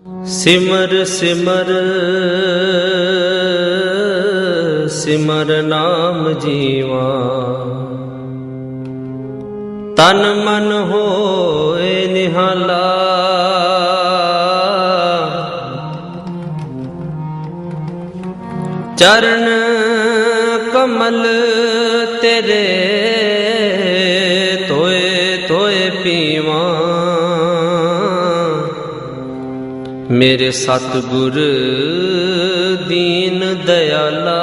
सिमर सिमर सिमर नाम जीवा, तन मन होए निहाला। चरण कमल तेरे तोए तोए पीवा, मेरे सतगुर दीन दयाला।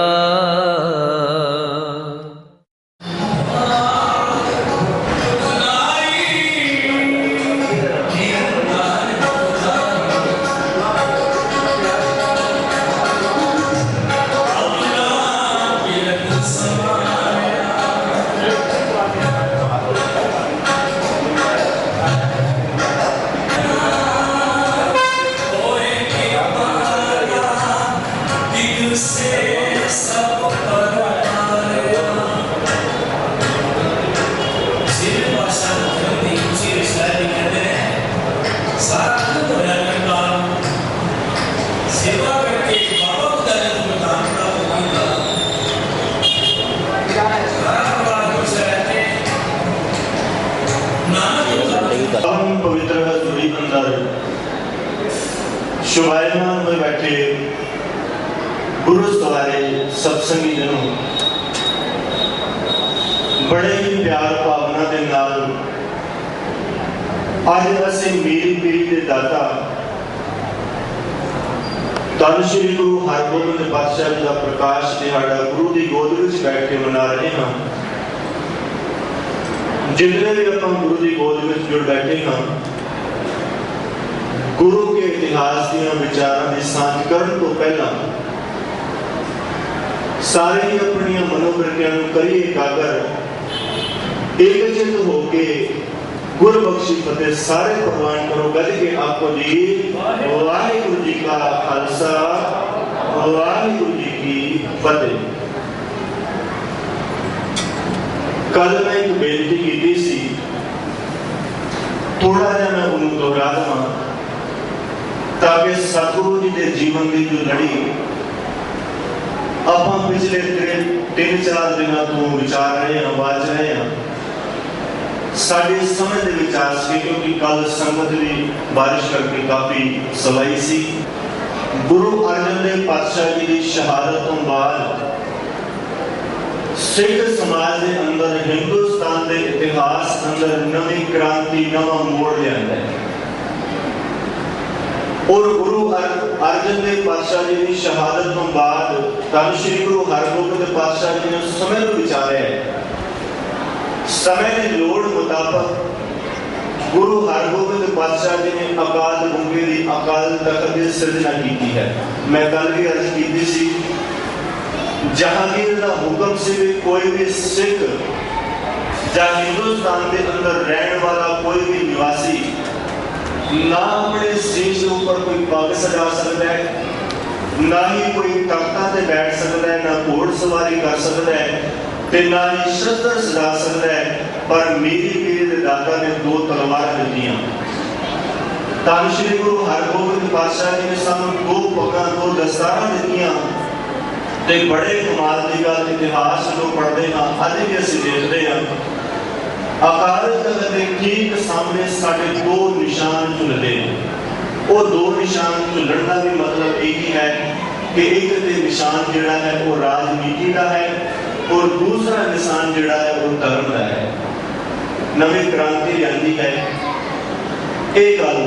पवित्र हजूरी अंदर शोभायमान में बैठे गुरु सवारे सत्संगी जनों, बड़े ही प्यार भावना के नाल आज असीं मीरी पीरी के दाता धन श्री गुरु हरगोबिंद पातशाह जी का प्रकाश दिहाड़ा गुरु की गोद विच बैठ के मना रहे हैं। जितने भी अपन गुरु की गोद में जुड़ बैठे हैं, गुरु के इतिहास दियां विचारां की सांझ करन तो पहला सारे ही अपनी मनोवृत्तियां नूं करिए एकागर, एकचित होके गुर बख्शी फतेह सारे भगवान करो गज के आपको जी। वाहिगुरु जी का खालसा, वाहिगुरु जी की फतेह। कल मैं एक बेनती की सी, थोड़ा जा मैं उन्हें दोहरा देवां ताकि सतगुरु जी के जीवन की जो लड़ी आपां पिछले 3-4 दिनों तो विचार रहे हैं, बाज रहे हैं, साड़ी समझ के विचार से, क्योंकि कल संगत भी बारिश करके काफी सवाई सी। गुरु अर्जन देव पातशाह जी की शहादत तो बाद सिख समाज के अंदर, हिंदुस्तान के इतिहास अंदर नवी क्रांति, नवा मोड़ लिया है। और गुरु अर्जन देव पातशाह जी की शहादत तो बाद धन श्री गुरु हरगोबिंद पातशाह जी ने समय को विचारे है। समय की लोड़ मुताबिक गुरु हरगोबिंद पातशाह जी ने अकाल बुंगे की अकाल तख्त की सिरजना की है। मैं कल भी अर्ज की सी, जहांगीर का हुक्म से भी कोई भी सिख या हिंदुस्तान के अंदर रहने वाला कोई भी निवासी ना अपने शीश के ऊपर कोई पग सजा सकता है, ना ही कोई तख्ता से बैठ सकता है, ना घोड़सवारी कर सकता है, ना ही शस्त्र सजा सकता है। पर मेरी पीर के दाता ने 2 तलवार दित्तियां। धन श्री गुरु हरगोबिंद पातशाह जी ने सानू 2 पगां 2 दस्तारां दित्तियां। ते बड़े कमाल की गल इतिहास जो पढ़ते हैं, अज भी असीं देखते हैं, अकाल तख्त के ठीक सामने साडे 2 निशान झुलते हैं। वो 2 निशान झुलण का भी मतलब यही है कि एक ते निशान जिहड़ा है वो राजनीति का है और दूसरा निशान जिहड़ा है वो धर्म का है। नवी क्रांति लियांदी है। ये गल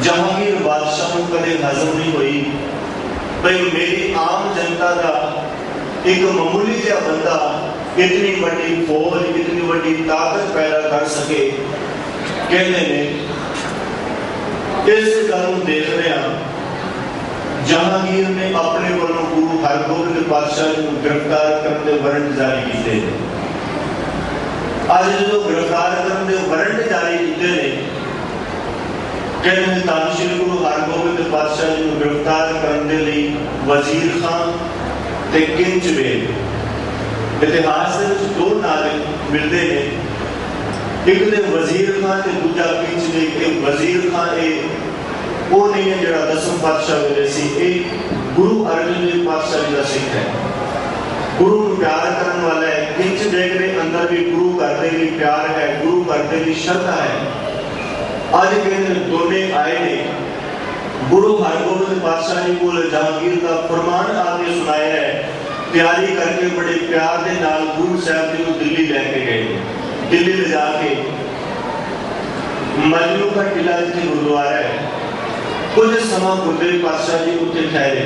जहांगीर बादशाह को कदे हजम नहीं हुई भाई मेरी आम जनता का एक मामूली जिहा बंदा इतनी बड़ी फौज, इतनी बड़ी ताकत पैदा कर सके। कहते ने इस गल देख रहे हैं, जहांगीर ने अपने वालों गुरु हरगोबिंद पातशाह को गिरफ्तार करने वारंट जारी किए। आज जो गिरफ्तार करने वारंट जारी किए ने, कहते धन श्री गुरु हरगोबिंद पातशाह को गिरफ्तार करने लिए वजीर खान ते किंचवेल इतिहास के 2 नाम मिलते हैं। एक ने वजीर खान ते दूजा किंचवेल। वजीर खान वो नहीं है जिहड़ा 10वें पातशाह वेले सी। ये गुरु अर्जन देव पातशाह जी का सिख है, गुरु नूं प्यार करने वाला है। किंच देख रहे अंदर भी गुरु करते भी प्यार है, गुरु करते भी श्रद्धा है। अज कहते दोने आए ने गुरु हरगोबिंद पातशाह जी को जहांगीर का फरमान आके सुनाया है। तैयारी करके बड़े प्यार के नाल गुरु साहब जी को दिल्ली लेके गए। दिल्ली ले जाके मजनू का टिला जिथे गुरुद्वारा है, कुछ समा गुरुदेव पातशाह जी उत्थे ठहरे।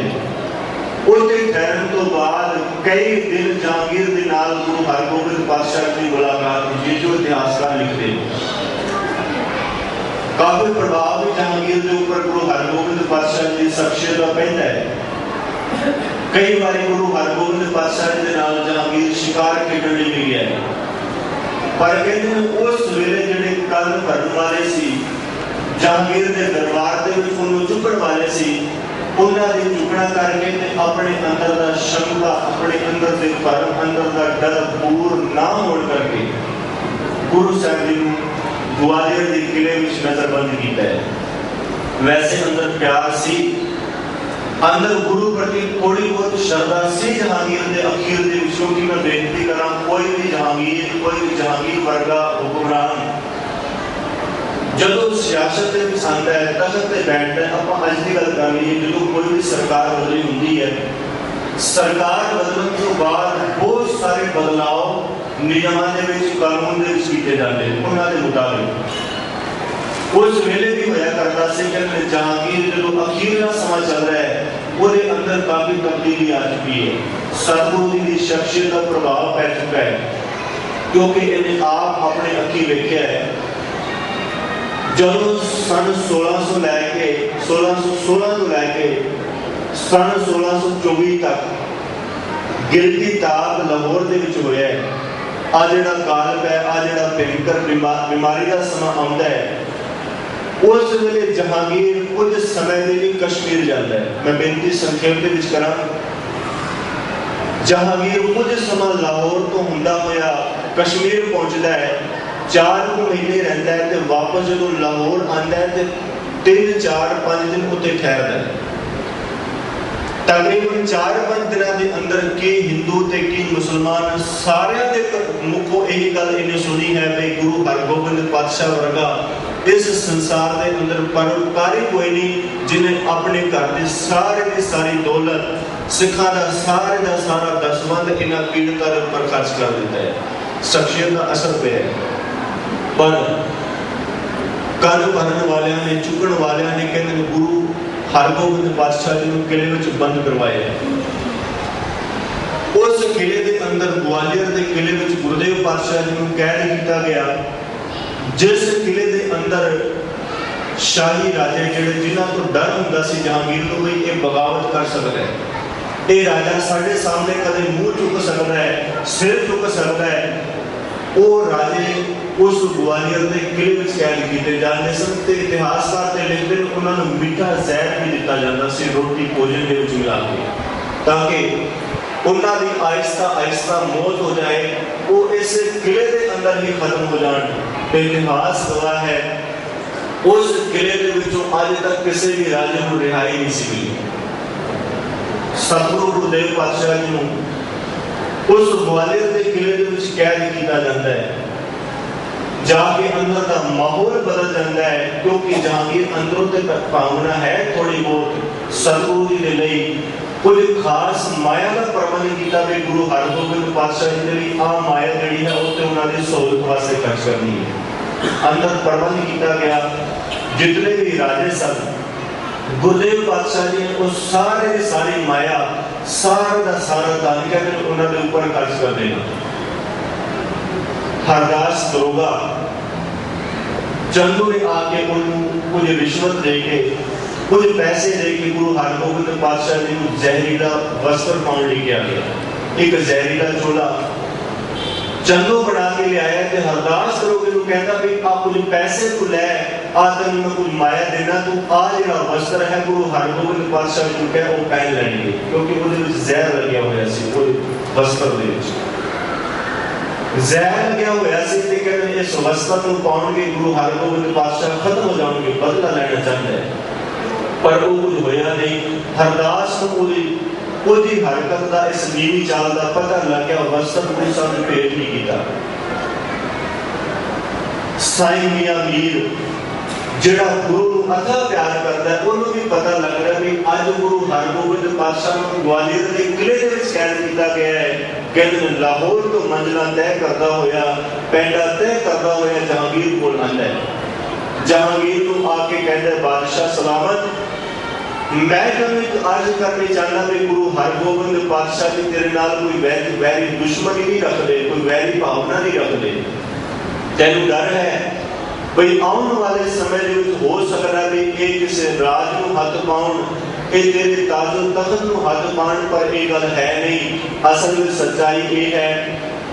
उत्थे ठहरन तो बाद कई दिन जहांगीर दे नाल गुरु हरगोबिंद पातशाह की मुलाकात हुई, जो इतिहासकार लिखते काफी प्रभाव भी जहांगीर के ऊपर गुरु हरगोबिंद पातशाह जी शख्सियत का पैदा है। कई बार गुरु हरगोबिंद पातशाह जी के नाल जहांगीर शिकार खेडने भी गया है, पर कहते उस वेले जिहड़े कंन भरन वाले सी जहांगीर के दरबार दे विच उन्होंने चुकण वाले सी, उन्होंने चुकना करके अपने अंदर का शंका, अपने अंदर के भरम, अंदर का डर दूर ना होने करके गुरु साहब जी ग्वालियर के किले में नजरबंद किया है। वैसे अंदर प्यार सी, अंदर गुरु प्रति थोड़ी बहुत श्रद्धा सी जहांगीर के अखीर के विषयों की मैं बेनती करा। कोई भी जहांगीर वर्गा हुक्मरान जो सियासत के विच आंदा है, तख्त ते बैठदा है। आपां अज दी गल कर लईए, जो कोई भी सरकार बदली हुंदी है, सरकार बदलण तो बाद बहुत सारे बदलाव नियमां दे विच, कानून दे विच कीते जांदे ने उन्हां दे मुताबिक। उस वेले भी होया करता से कि जहांगीर जो अखीरला समा चल रहा है उसके अंदर काफी तब्दीली आ चुकी है। सतगुरु की शख्सियत का प्रभाव पै चुका है, क्योंकि इन्हें आप अपने अखी वेख्या है। जब सन 1616 लैके 1616 तो लैके सन 1624 तक गिलती ताप लाहौर दे विच होया है। आ जिहड़ा काल है, आ जिहड़ा भयंकर बीमारी का समा आउंदा है, उस वेले जहांगीर कुछ समय के लिए कश्मीर जाता है। मैं बेनती संक्षेप के विच करा, जहांगीर कुछ समय लाहौर तो हुंदा होया कश्मीर पहुंचता है, 4 महीने रहता है, तो वापस जो लाहौर आता है तो 3-4-5 दिन उत्ते ठहरता है। तकरीबन 4-5 दिनों के अंदर की हिंदू ते की मुसलमान सारे मुखों यही गल इन्हें सुनी है भाई गुरु हरगोबिंद पातशाह वर्गा इस संसार के अंदर परोपकारी कोई नहीं, जिन्हें अपने घर की सारी दौलत सिखा का सारा दसवंध इन्होंने पीड़ितां के ऊपर खर्च कर दिता है। शख्सियत का असर पे है। पर कन भरन वालियां ने, चुकन वालियां ने कहते गुरु हरगोबिंद पातशाह जी को किले में बंद करवाया। उस किले के अंदर ग्वालियर के किले में गुरुदेव पातशाह जी को कैद किया गया, जिस किले के अंदर शाही राजे जिहड़े जिन्हां तो डर हुंदा सी जहांगीर को भी ये बगावत कर सकता है, ये राजा साडे सामने कदे मुंह चुक सकता है, सिर चुक सकता है, वो राजे उस ग्वालियर के किले में कैद किए जाते सन। इतिहासकार ते लिखते हैं उन्होंने मीठा जहर भी दिता जाता सी रोटी भोजन के विच मिला के, ताकि उन्होंने आहिस्ता आहिस्ता मौत हो जाए, वो इस किले के अंदर ही खत्म हो जाए। इतिहास गवाह है उस किले के विचों अज तक किसी भी राजे को रिहाई नहीं सी मिली। सतगुरु गुरुदेव पातशाह जी को उस ग्वालियर के किले के विच कैद किया जाता है, जाके अंदर का माहौल बदल जाता है, क्योंकि जहांगीर अंदरों से भावना है थोड़ी बहुत सतगुरु जी के लिए कुछ खास माया का प्रबंध किया भी गुरु हरगोबिंद पातशाह जी ने आ माया जी है उन्होंने सहूलत वास्ते खर्च करनी है। अंदर प्रबंध किया गया, जितने भी राजे सन गुरुदेव पातशाह जी ने उस सारी माया सारा दान कहते उन्होंने ऊपर खर्च कर देना। हरदास दरोगा चंदू ने आके उनको कुछ रिश्वत देके कुछ पैसे देके गुरु हरगोबिंद पातशाह जी को जहरीला वस्त्र पाउन लेके आ गया, एक जहरीला चोला चंदू बना के ले आया। ते हरदास दरोगे को कहता भी आप कुछ पैसे को ले आ तेन मैं कुछ माया देना, तू आ जिहड़ा वस्त्र है गुरु हरगोबिंद पातशाह जी को कह वो पहन लेंगे, क्योंकि उहदे विच जहर लग्या होया सी। वो वस्त्र दे विच जहर लग्या होया सी ते कहते इस वस्त्र को पाउणगे गुरु हरगोबिंद पातशाह खत्म हो जाएंगे, बदला लेना चाहता है। पर वो कुछ होया नहीं। हरदास को ਉਹਦੀ ਹਰਕਤ ਦਾ ਇਸ ਨੀਵੀਂ ਚਾਲ ਦਾ ਪਤਾ ਲੱਗ ਗਿਆ। ਵਸਤਰ ਗੁਰੂ ਸਾਹਿਬ ਨੇ ਭੇਟ ਨਹੀਂ ਕੀਤਾ। ਸਾਈਂ ਮੀਆਂ ਮੀਰ ਜਿਹੜਾ ਗੁਰੂ ਨੂੰ ਅਥਾ ਪਿਆਰ ਕਰਦਾ, ਉਹਨੂੰ ਵੀ ਪਤਾ ਲੱਗ ਰਿਹਾ ਵੀ ਅੱਜ ਗੁਰੂ ਹਰਗੋਬਿੰਦ ਪਾਤਸ਼ਾਹ ਨੂੰ ਗਵਾਲੀਅਰ ਦੇ ਕਿਲੇ ਦੇ ਵਿੱਚ ਕੈਦ ਕੀਤਾ ਗਿਆ ਹੈ। ਕਹਿੰਦੇ ਨੇ ਲਾਹੌਰ ਤੋਂ ਮੰਜ਼ਿਲਾਂ ਤੈਅ ਕਰਦਾ ਹੋਇਆ, ਪੈਂਡਾ ਤੈਅ ਕਰਦਾ ਹੋਇਆ ਜਹਾਂਗੀਰ ਕੋਲ ਆਉਂਦਾ ਹੈ। ਜਹਾਂਗੀਰ ਨੂੰ ਆ ਕੇ ਕਹਿੰਦਾ, ਬਾਦਸ਼ਾਹ ਸਲਾਮਤ, मैं तुम्हें एक अर्ज करनी चाहना भी गुरु हरगोबिंद पातशाह जी तेरे नाल कोई वैरी दुश्मनी नहीं रखते, कोई वैरी भावना नहीं रखते। तेनू डर है भाई आने वाले समय हो सकता भी ये किसी राज को हथ पाउन, ये तेरे ताजो तख्त को हथ पाउन, पर यह गल है नहीं। असल में सच्चाई ये है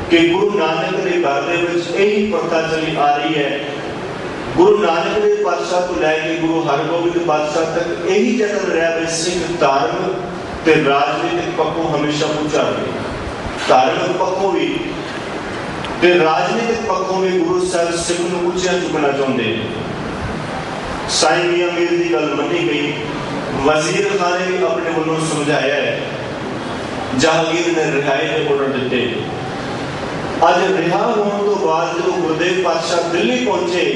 कि गुरु नानक के घर दे विच यही प्रथा चली आ रही है। गुरु नानक देव पातशाह को लैके गुरु हरगोबिंद पातशाह तक यही जतन रहा भी सिख धार्मिक ते राजनीतिक पक्षों हमेशा ऊंचा रहे। धार्मिक पक्षों भी ते राजनीतिक पक्षों में गुरु साहब सिख को ऊंचा चुकना चाहते हैं। साईं मियां मीर की गल मनी गई। वजीर खान ने भी अपने वालों समझाया है। जहांगीर ने रिहाई के ऑर्डर दिते। अज रिहा होने तो बाद जो गुरुदेव पातशाह दिल्ली पहुंचे,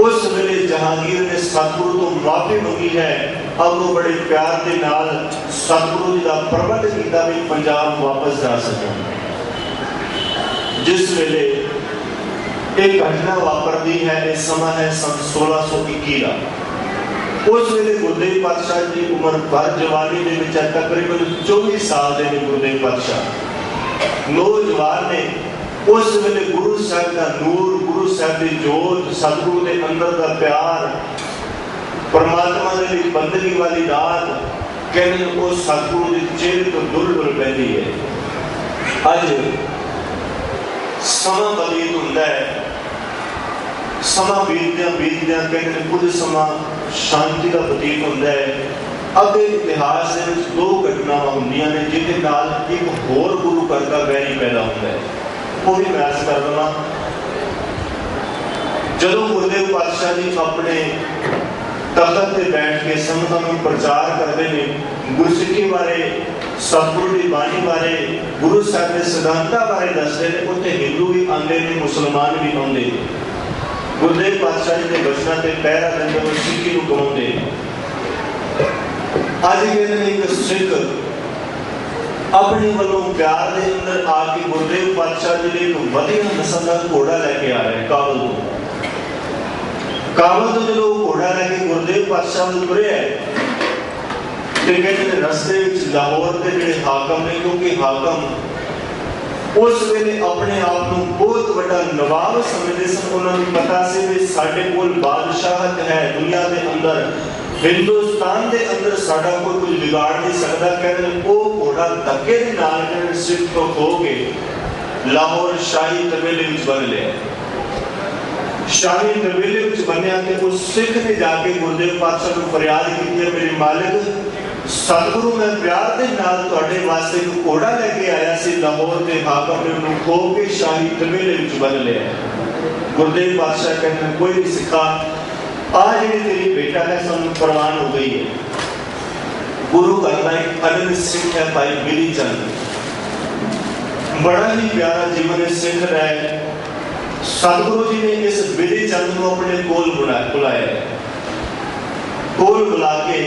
उस वेले जहांगीर ने सतगुरु तो माफी मंगी है। अब वो बड़े प्यार के नाल सतगुरु जी का प्रबंध किया भी पंजाब वापस जा सके। जिस वेले एक घटना वापरती है, यह समा है सन 1621 का। उस वेले गुरुदेव पातशाह की उम्र भर जवानी के विच तकरीबन 24 साल के गुरुदेव पातशाह नौजवान ने। उस वेले गुरु साहब का नूर, गुरु साहब की जोत, सतगुरु के अंदर का प्यार, परमात्मा के लिए बंदगी वाली दात, कहने को सतगुरु के चेहरे तो दुल दुल पैदी है। अज समा बतीत होता है, समा बीतद्या कहते कुछ समा शांति का बतीत होता है। अब इतिहास के दो घटनावां होंदियां ने जिहदे नाल एक होर गुरु घर का वैरी पैदा होता है। वो भी मैं अर्ज कर दूंगा। जदों गुरुदेव पातशाह जी अपने तख्त पे बैठ के संगतां नूं प्रचार करते हैं, गुरसिੱਖੀ बारे, सतगुरु की बाणी बारे, गुरु साहब के सिद्धांतां बारे दसदे ने, उत्थे हिंदू भी आंदे ने, मुसलमान भी आउंदे ने। गुरुदेव पातशाह जी के बचनां ते पहरा दिंदे होए सिੱਖੀ नूं गवाउंदे। अज कहते हैं एक सिख अपने वालों प्यार के अंदर आके गुरुदेव पातशाह जी ने एक वधिया नस्ल का घोड़ा लैके आ रहे काबल तो। काबल तो जो घोड़ा लैके गुरुदेव पातशाह ने तुरे है, तो कहते रस्ते लाहौर के जो हाकम ने, क्योंकि हाकम उस वेले अपने आप को बहुत बड़ा नवाब समझते सन। उन्होंने पता से भी साडे कोल बादशाहत है दुनिया के अंदर, हिंदुस्तान के अंदर साडा कोई कुछ बिगाड़ नहीं सकता। कहते वो घोड़ा धक्के के नाल सिख तो खो के लाहौर शाही तबेले में बन लिया। शाही तबेले में बनया ते उस सिख ने जाके गुरुदेव पातशाह को फरियाद की, मेरे मालिक सतगुरु मैं प्यार के नाल तुहाडे वास्ते एक घोड़ा लेके आया सी, लाहौर के हाकम ने उन्हें खो के शाही तबेले में बन लिया। गुरुदेव पातशाह कहते कोई नहीं सिखा, आज जी तेरी बेटा है सानू प्रवान हो गई है। गुरु घर का एक अनंत सिख है भाई बिली चंद, बड़ा ही प्यारा जीवन सिख रहा है। सतगुरु जी ने इस बिली चंद को अपने कोल बुलाया, कोल बुला के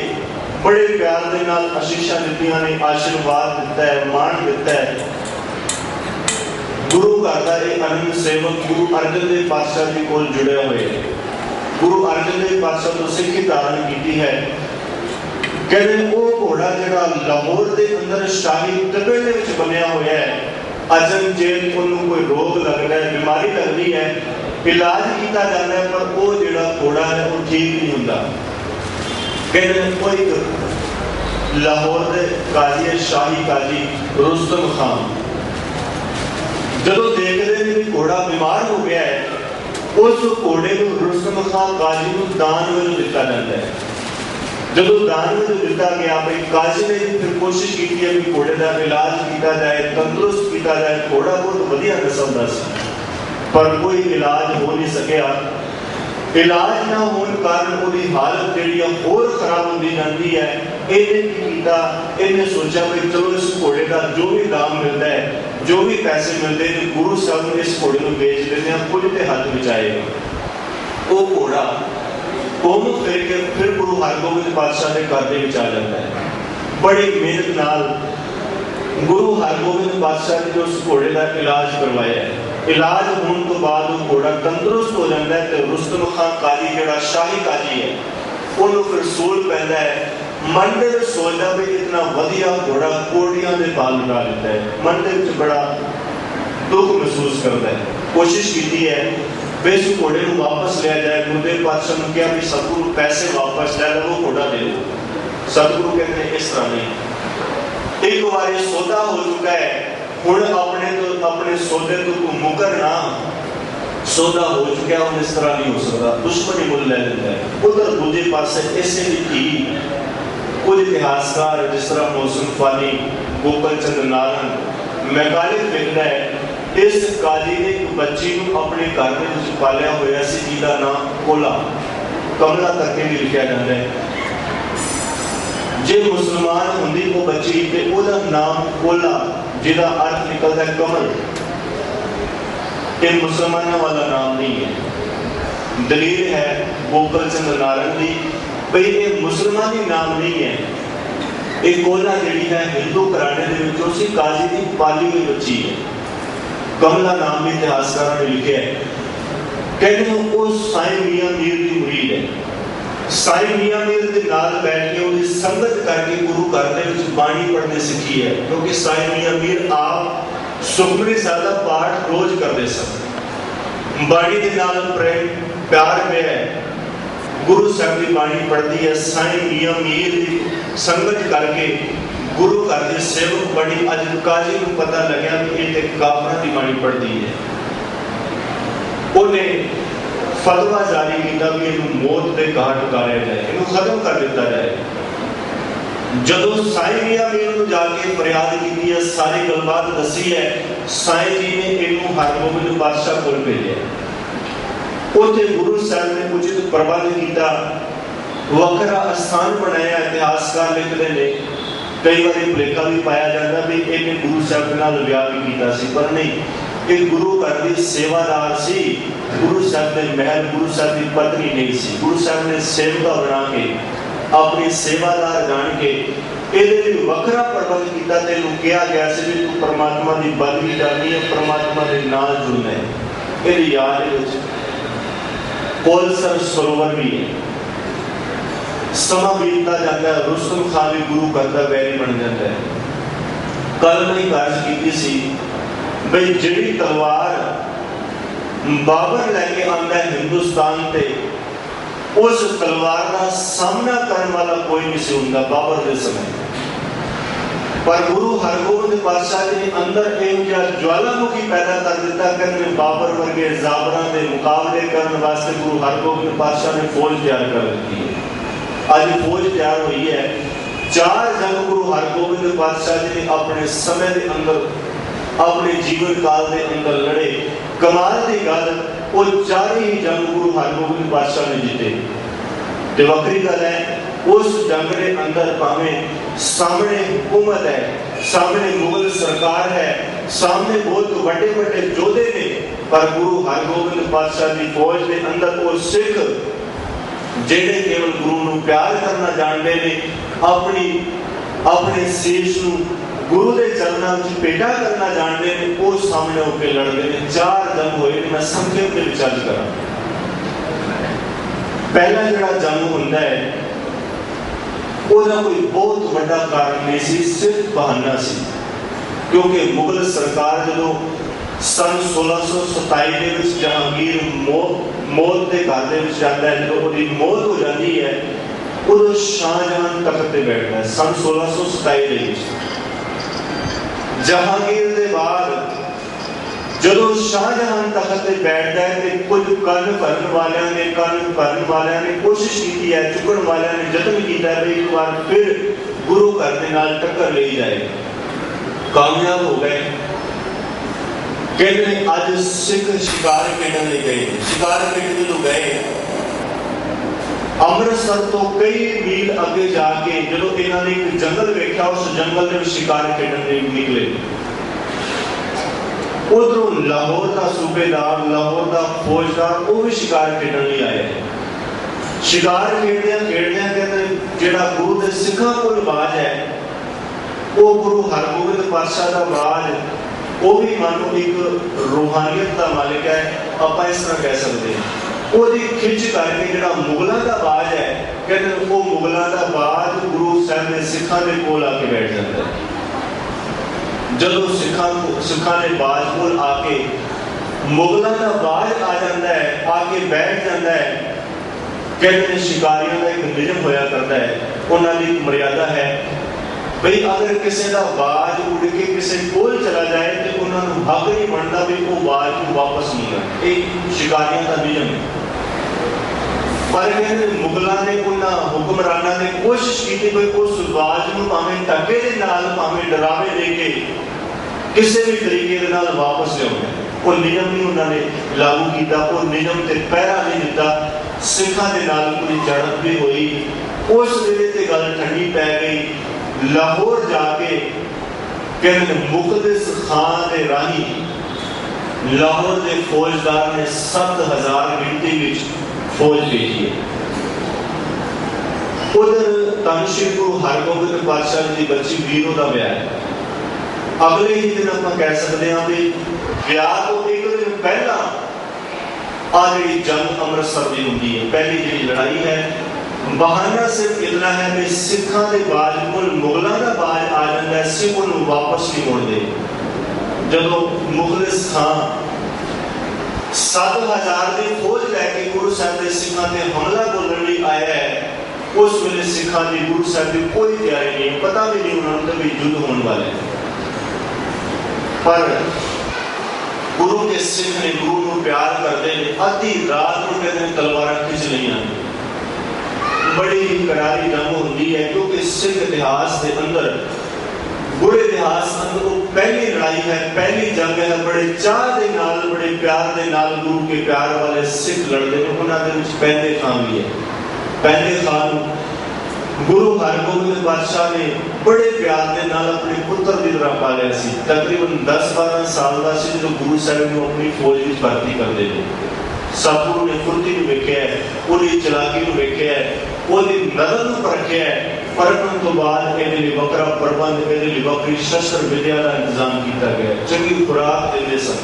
बड़े प्यार के नाल आशीषा दित्तियां ने, आशीर्वाद दिता है, मान दिता है। गुरु घर का एक अनंत सेवक गुरु अर्जन देव पातशाह जी कोल जुड़े हुए हैं। गुरु अर्जन देव पातशाह तो सिक्खी धारण की है। कहते वो घोड़ा जिहड़ा लाहौर के अंदर शाही तबेले में बनया हुआ है, अजन जेल कोई रोग लगता है, बीमारी लगती है, इलाज किया जाता है, पर वो जिहड़ा घोड़ा है वो ठीक नहीं होता। कहते कोई लाहौर के काजी है, शाही काजी रुस्तम खान, जदों देखते हैं कि घोड़ा बीमार हो गया है, उस घोड़े को रुस्तम खान काजी को दान में दिता जाता है। जदों दान में दिता गया, भाई काजी ने फिर कोशिश की है कि घोड़े का इलाज किया जाए, तंदुरुस्त किया जाए, घोड़ा बहुत वधिया नस्ल का सी, पर कोई इलाज हो नहीं सकिया। इलाज ना होने कारण उसकी हालत जी होर खराब होती जाती है। इन्हें की किया, इन्हें सोचा भी चलो इस घोड़े का जो भी दाम मिलता है, जो भी पैसे मिलते हैं, गुरु साहब ने इस घोड़े को बेच देते हैं, कुछ तो हाथ में आएगा। वो घोड़ा घूम फिर के फिर गुरु हरगोबिंद पातशाह के घर में आ जाता है। बड़ी मेहनत नाल गुरु हरगोबिंद पातशाह ने जो उस घोड़े का इलाज करवाया है। इलाज होने तो बाद वो घोड़ा तंदुरुस्त हो जाता है। तो रुस्तम खान काजी जो शाही काजी है उन्होंने फिर सूल पैदा है। मन में सोचता भी इतना वधिया घोड़ा कोड़ियां के बाल उड़ा लेता है। मन के बड़ा दुख महसूस करता है। कोशिश की है भी इस घोड़े को वापस लिया जाए। गुरुदेव पातशाह ने कहा भी सतगुरु पैसे वापस ले लो, वो घोड़ा दे दो। सतगुरु कहते हैं इस तरह नहीं, एक बार सौदा हो चुका है, हुण अपने सौदे तो तू मुकर ना, सौदा हो चुका है, इस तरह नहीं हो सकता, दुश्मनी मुल ले लेता है। उधर दूजे पासे ऐसे भी कुछ इतिहासकार जिस तरह मौसम फानी, गोपाल चंद्र नारायण मैकालिक लिखता है इस काजी ने एक बच्ची को अपने घर में पालिया होया सी जिहदा नाम कोला, कमला करके भी लिखा जाता है। जे मुसलमान होंदी वो बच्ची ते ओदा नाम कोला जिहदा अर्थ निकलता है कमल। ये मुसलमानों वाला नाम नहीं है। दलील है गोपाल चंद्र नारायण की भाई ये मुसलमानी नाम नहीं है। एक कोला जी है हिंदू घराने के काजी की पाली हुई बच्ची है। कमला नाम भी इतिहासकारों ने लिखे है। कहते हैं वो साईं मियां मीर की मुरीद है। साईं मियां मीर के नाल बैठ के उनकी संगत करके गुरु घर में बाणी पढ़ने सीखी है। क्योंकि साईं मियां मीर आप सुखमनी साहिब का पाठ रोज करते सन। बाणी के नाल प्रेम प्यार में है। गुरु साहब की बाणी पढ़ती है। साईं मियां मीर की संगत करके गुरु घर के सेवक बड़ी अज काजी को पता लगा कि ये काफरा की बाणी पढ़ती है। उन्हें फतवा जारी किया भी इन्हें मौत के घाट उतारा जाए, इन्हें खत्म कर दिया जाए। जदों साईं मियां मीर को जाके फरियाद की है, सारी गलबात दसी है, साईं जी ने इन्हें हरगोबिंद पातशाह को भेजा। उत्थे गुरु साहब ने उचित प्रबंध किया, वखरा स्थान बनाया। इतिहासकार लिखते हैं कई बार भुलेखा भी पाया जाता भी इन्हें गुरु साहब के नाल विआह भी किया सी, पर नहीं, एक गुरु घर की सेवादार सी। गुरु साहब के महल गुरु साहब की पत्नी नहीं सी। गुरु साहब ने सेवका बना के अपनी सेवादार जान के ये वखरा प्रबंध किया। तेनों कहा गया से भी तू परमात्मा की बदली जानी है, परमात्मा के नाल जुड़ना है। ये याद कोलसर सरोवर भी है। समा बीतता जाता है, रुस्तम खान भी गुरु घर का वैरी बन जाता है। कल मैं बात की सी भाई जिहड़ी तलवार बाबर लेके आंदा है हिंदुस्तान ते, उस तलवार का सामना करने वाला कोई नहीं सी हुंदा बाबर के समय। पर गुरु हरगोबिंद पातशाह ने अंदर एक ज्वालामुखी पैदा कर दिता। कहते बाबर वर्गे जाबरा के मुकाबले करने वास्ते गुरु हरगोबिंद पातशाह ने फौज तैयार कर दी है। आज फौज तैयार हुई है। 4 जंग गुरु हरगोबिंद पातशाह जी ने अपने समय के अंदर अपने जीवन काल के अंदर लड़े। कमाल की गल वो 4 ही जंग गुरु हरगोबिंद पातशाह ने जीते। ते वक्री गल है उस जंग के अंदर भावें सामने हुकूमत है, सामने मुगल सरकार है, सामने बहुत बड़े बड़े योद्धे ने, पर गुरु हरगोबिंद पातशाह की फौज के अंदर वो सिख जेडे केवल गुरु को प्यार करना जानते हैं, अपने शीश को गुरु के चरणों में पेटा करना जानते हैं, वो सामने होकर लड़ते हैं। 4 जंग हुए। मैं संक्षेप में विचार करा। पहला जो जंग होता है उसका कोई बहुत बड़ा कारण नहीं सी, सिर्फ बहाना सी। क्योंकि मुगल सरकार जो सन 1627 के विच जहांगीर मौत के घर में जाता है, जो उसकी मौत हो जाती है, उदों शाहजहां तख्त पे बैठता है। सन 1627 के विच जहांगीर के बाद जदों शाहजहां तख्त पे बैठता है तो कुछ कन भरन वालियां ने कोशिश की है, चुकन वालियां ने यत्न किया है एक बार फिर गुरु घर के नाल टक्कर ले जाए। कामयाब हो गए। कहते हैं आज सिख शिकार खेलने गए। शिकार खेलने जो गए ਅੰਮ੍ਰਿਤਸਰ ਤੋਂ ਕਈ ਮੀਲ ਅੱਗੇ ਜਾ ਕੇ ਜਦੋਂ ਇਹਨਾਂ ਨੇ ਇੱਕ ਜੰਗਲ ਵੇਖਿਆ, ਉਸ ਜੰਗਲ ਦੇ ਵਿੱਚ ਸ਼ਿਕਾਰ ਖੇਡਣ ਲਈ ਨਿਕਲੇ। ਉਧਰੋਂ ਲਾਹੌਰ ਦਾ ਸੂਬੇਦਾਰ, ਲਾਹੌਰ ਦਾ ਫੌਜਦਾਰ, ਉਹ ਵੀ ਸ਼ਿਕਾਰ ਖੇਡਣ ਲਈ ਆਏ। ਸ਼ਿਕਾਰ ਖੇਡਦਿਆਂ ਖੇਡਦਿਆਂ ਕਹਿੰਦੇ ਜਿਹੜਾ ਗੁਰੂ ਦੇ ਸਿੱਖਾਂ ਕੋਲ ਬਾਜ ਹੈ, ਉਹ ਗੁਰੂ ਹਰਗੋਬਿੰਦ ਪਾਤਸ਼ਾਹ ਦਾ ਬਾਜ, ਉਹ ਵੀ ਮਾਨੋ ਇੱਕ ਰੂਹਾਨੀਅਤ ਦਾ ਮਾਲਿਕ ਹੈ, ਆਪਾਂ ਇਸ ਤਰ੍ਹਾਂ ਕਹਿ ਸਕਦੇ ਹਾਂ। ਉਹਦੀ ਖਿੱਚ ਕਰਕੇ ਜਿਹੜਾ ਮੁਗਲਾਂ ਦਾ ਬਾਜ ਹੈ, ਕਹਿੰਦੇ ਉਹ ਮੁਗਲਾਂ ਦਾ ਬਾਜ ਗੁਰੂ ਸਾਹਿਬ ਦੇ ਸਿੱਖਾਂ ਦੇ ਕੋਲ ਆ ਕੇ ਬੈਠ ਜਾਂਦਾ ਹੈ। ਜਦੋਂ ਸਿੱਖਾਂ ਦੇ ਬਾਜ ਕੋਲ ਆ ਕੇ ਮੁਗਲਾਂ ਦਾ ਬਾਜ ਆ ਜਾਂਦਾ ਹੈ, ਆ ਕੇ ਬੈਠ ਜਾਂਦਾ ਹੈ, ਕਹਿੰਦੇ ਨੇ ਸ਼ਿਕਾਰੀਆਂ ਦਾ ਇੱਕ ਨਿਯਮ ਹੋਇਆ ਕਰਦਾ ਹੈ, ਉਹਨਾਂ ਦੀ ਇੱਕ ਮਰਿਆਦਾ ਹੈ ਬਈ ਅਗਰ ਕਿਸੇ ਦਾ ਬਾਜ ਉੱਡ ਕੇ ਕਿਸੇ ਕੋਲ ਚਲਾ ਜਾਏ ਤੇ ਉਹਨਾਂ ਨੂੰ ਹੱਕ ਨਹੀਂ ਬਣਦਾ ਵੀ ਉਹ ਬਾਜ ਨੂੰ ਵਾਪਸ ਮੰਗਣ। ਇਹ ਸ਼ਿਕਾਰੀਆਂ ਦਾ ਨਿਯਮ ਹੈ। ਪਰ ਕਹਿੰਦੇ ਮੁਗਲਾਂ ਨੇ, ਉਹਨਾਂ ਹੁਕਮਰਾਨਾਂ ਨੇ ਕੋਸ਼ਿਸ਼ ਕੀਤੀ ਵੀ ਉਸ ਬਾਜ ਨੂੰ ਭਾਵੇਂ ਧੱਕੇ ਦੇ ਨਾਲ, ਭਾਵੇਂ ਡਰਾਵੇ ਦੇ ਕੇ ਕਿਸੇ ਵੀ ਤਰੀਕੇ ਦੇ ਨਾਲ ਵਾਪਸ ਲਿਆਉਣਾ। ਉਹ ਨਿਯਮ ਨਹੀਂ ਉਹਨਾਂ ਨੇ ਲਾਗੂ ਕੀਤਾ, ਉਹ ਨਿਯਮ ਤੇ ਪਹਿਰਾ ਨਹੀਂ ਦਿੱਤਾ। ਸਿੱਖਾਂ ਦੇ ਨਾਲ ਕੋਈ ਝੜਪ ਵੀ ਹੋਈ। ਉਸ ਵੇਲੇ ਤੇ ਗੱਲ ਠੰਡੀ ਪੈ ਗਈ। ਲਾਹੌਰ ਜਾ ਕੇ ਕਹਿੰਦੇ ਮੁਕਦਸ ਖਾਨ ਦੇ ਰਾਹੀਂ ਲਾਹੌਰ ਦੇ ਫੌਜਦਾਰ ਨੇ 7000 ਗਿਣਤੀ ਵਿੱਚ ਫੌਜ ਭੇਜੀ ਹੈ। ਉਧਰ ਧੰਨ ਸ਼੍ਰੀ ਗੁਰੂ ਹਰਗੋਬਿੰਦ ਪਾਤਸ਼ਾਹ ਦੀ ਬੱਚੀ ਵੀਰੋ ਦਾ ਵਿਆਹ ਹੈ। ਅਗਲੇ ਹੀ ਦਿਨ ਆਪਾਂ ਕਹਿ ਸਕਦੇ ਹਾਂ ਵੀ ਵਿਆਹ ਤੋਂ ਇੱਕ ਦਿਨ ਪਹਿਲਾਂ ਆ ਜਿਹੜੀ ਜੰਗ ਅੰਮ੍ਰਿਤਸਰ ਦੀ ਹੁੰਦੀ ਹੈ, ਪਹਿਲੀ ਜਿਹੜੀ ਲੜਾਈ ਹੈ। ਬਹਾਨਾ ਸਿਰਫ ਇਤਨਾ ਹੈ ਕਿ ਸਿੱਖਾਂ ਦੇ ਬਾਜ ਕੋਲ ਮੁਗਲਾਂ ਦਾ ਬਾਜ ਆ ਜਾਂਦਾ ਹੈ, ਸਿੱਖ ਉਹਨੂੰ ਵਾਪਸ ਨਹੀਂ ਮੁੜਦੇ। ਜਦੋਂ ਮੁਖਲਿਸ ਖਾਨ 7000 ਦੀ ਫੌਜ ਲੈ ਕੇ ਗੁਰੂ ਸਾਹਿਬ ਦੇ ਸਿੱਖਾਂ ਤੇ ਹਮਲਾ ਬੋਲਣ ਲਈ ਆਇਆ ਹੈ, ਉਸ ਵੇਲੇ ਸਿੱਖਾਂ ਦੀ ਗੁਰੂ ਸਾਹਿਬ ਦੀ ਕੋਈ ਤਿਆਰੀ ਨਹੀਂ, ਪਤਾ ਵੀ ਨਹੀਂ ਉਹਨਾਂ ਨੂੰ ਵੀ ਯੁੱਧ ਹੋਣ ਵਾਲਾ ਹੈ। ਪਰ ਗੁਰੂ ਦੇ ਸਿੱਖ ਨੇ, ਗੁਰੂ ਨੂੰ ਪਿਆਰ ਕਰਦੇ ਨੇ, ਅੱਧੀ ਰਾਤ ਨੂੰ ਕਹਿੰਦੇ ਨੇ ਤਲਵਾਰਾਂ ਖਿੱਚ ਲਈਆਂ। ਬੜੀ ਹੀ ਕਰਾਰੀ ਜੰਗ ਹੁੰਦੀ ਹੈ, ਕਿਉਂਕਿ ਸਿੱਖ ਇਤਿਹਾਸ ਦੇ ਅੰਦਰ, ਗੁਰੂ ਇਤਿਹਾਸ ਅੰਦਰ ਉਹ ਪਹਿਲੀ ਲੜਾਈ ਹੈ, ਪਹਿਲੀ ਜੰਗ ਹੈ। ਬੜੇ ਚਾਹ ਦੇ ਨਾਲ, ਬੜੇ ਪਿਆਰ ਦੇ ਨਾਲ ਗੁਰੂ ਕੇ ਪਿਆਰ ਵਾਲੇ ਸਿੱਖ ਲੜਦੇ ਨੇ। ਉਹਨਾਂ ਦੇ ਵਿੱਚ ਪੈਂਦੇ ਖਾਨ ਵੀ ਹੈ। ਪੈਂਦੇ ਖਾਨ ਨੂੰ ਗੁਰੂ ਹਰਗੋਬਿੰਦ ਪਾਤਸ਼ਾਹ ਨੇ ਬੜੇ ਪਿਆਰ ਦੇ ਨਾਲ ਆਪਣੇ ਪੁੱਤਰ ਦੀ ਤਰ੍ਹਾਂ ਪਾਲਿਆ ਸੀ। ਤਕਰੀਬਨ 10-12 ਸਾਲ ਦਾ ਸੀ ਜਦੋਂ ਗੁਰੂ ਸਾਹਿਬ ਨੂੰ ਆਪਣੀ ਫੌਜ ਵਿੱਚ ਭਰਤੀ ਕਰਦੇ ਨੇ। ਸਤਿਗੁਰੂ ਨੇ ਫੁਰਤੀ ਨੂੰ ਵੇਖਿਆ, ਉਹਦੀ ਚਲਾਕੀ ਨੂੰ ਵੇਖਿਆ, ਉਹਦੀ ਨਜ਼ਰ ਨੂੰ ਪਰਖਿਆ। ਪਰਖਣ ਤੋਂ ਬਾਅਦ ਇਹਦੇ ਲਈ ਵੱਖਰਾ ਪ੍ਰਬੰਧ, ਇਹਦੇ ਲਈ ਵੱਖਰੀ ਸ਼ਸਤਰ ਵਿਦਿਆ ਦਾ ਇੰਤਜ਼ਾਮ ਕੀਤਾ ਗਿਆ। ਚੰਗੀ ਖੁਰਾਕ ਦਿੰਦੇ ਸਨ।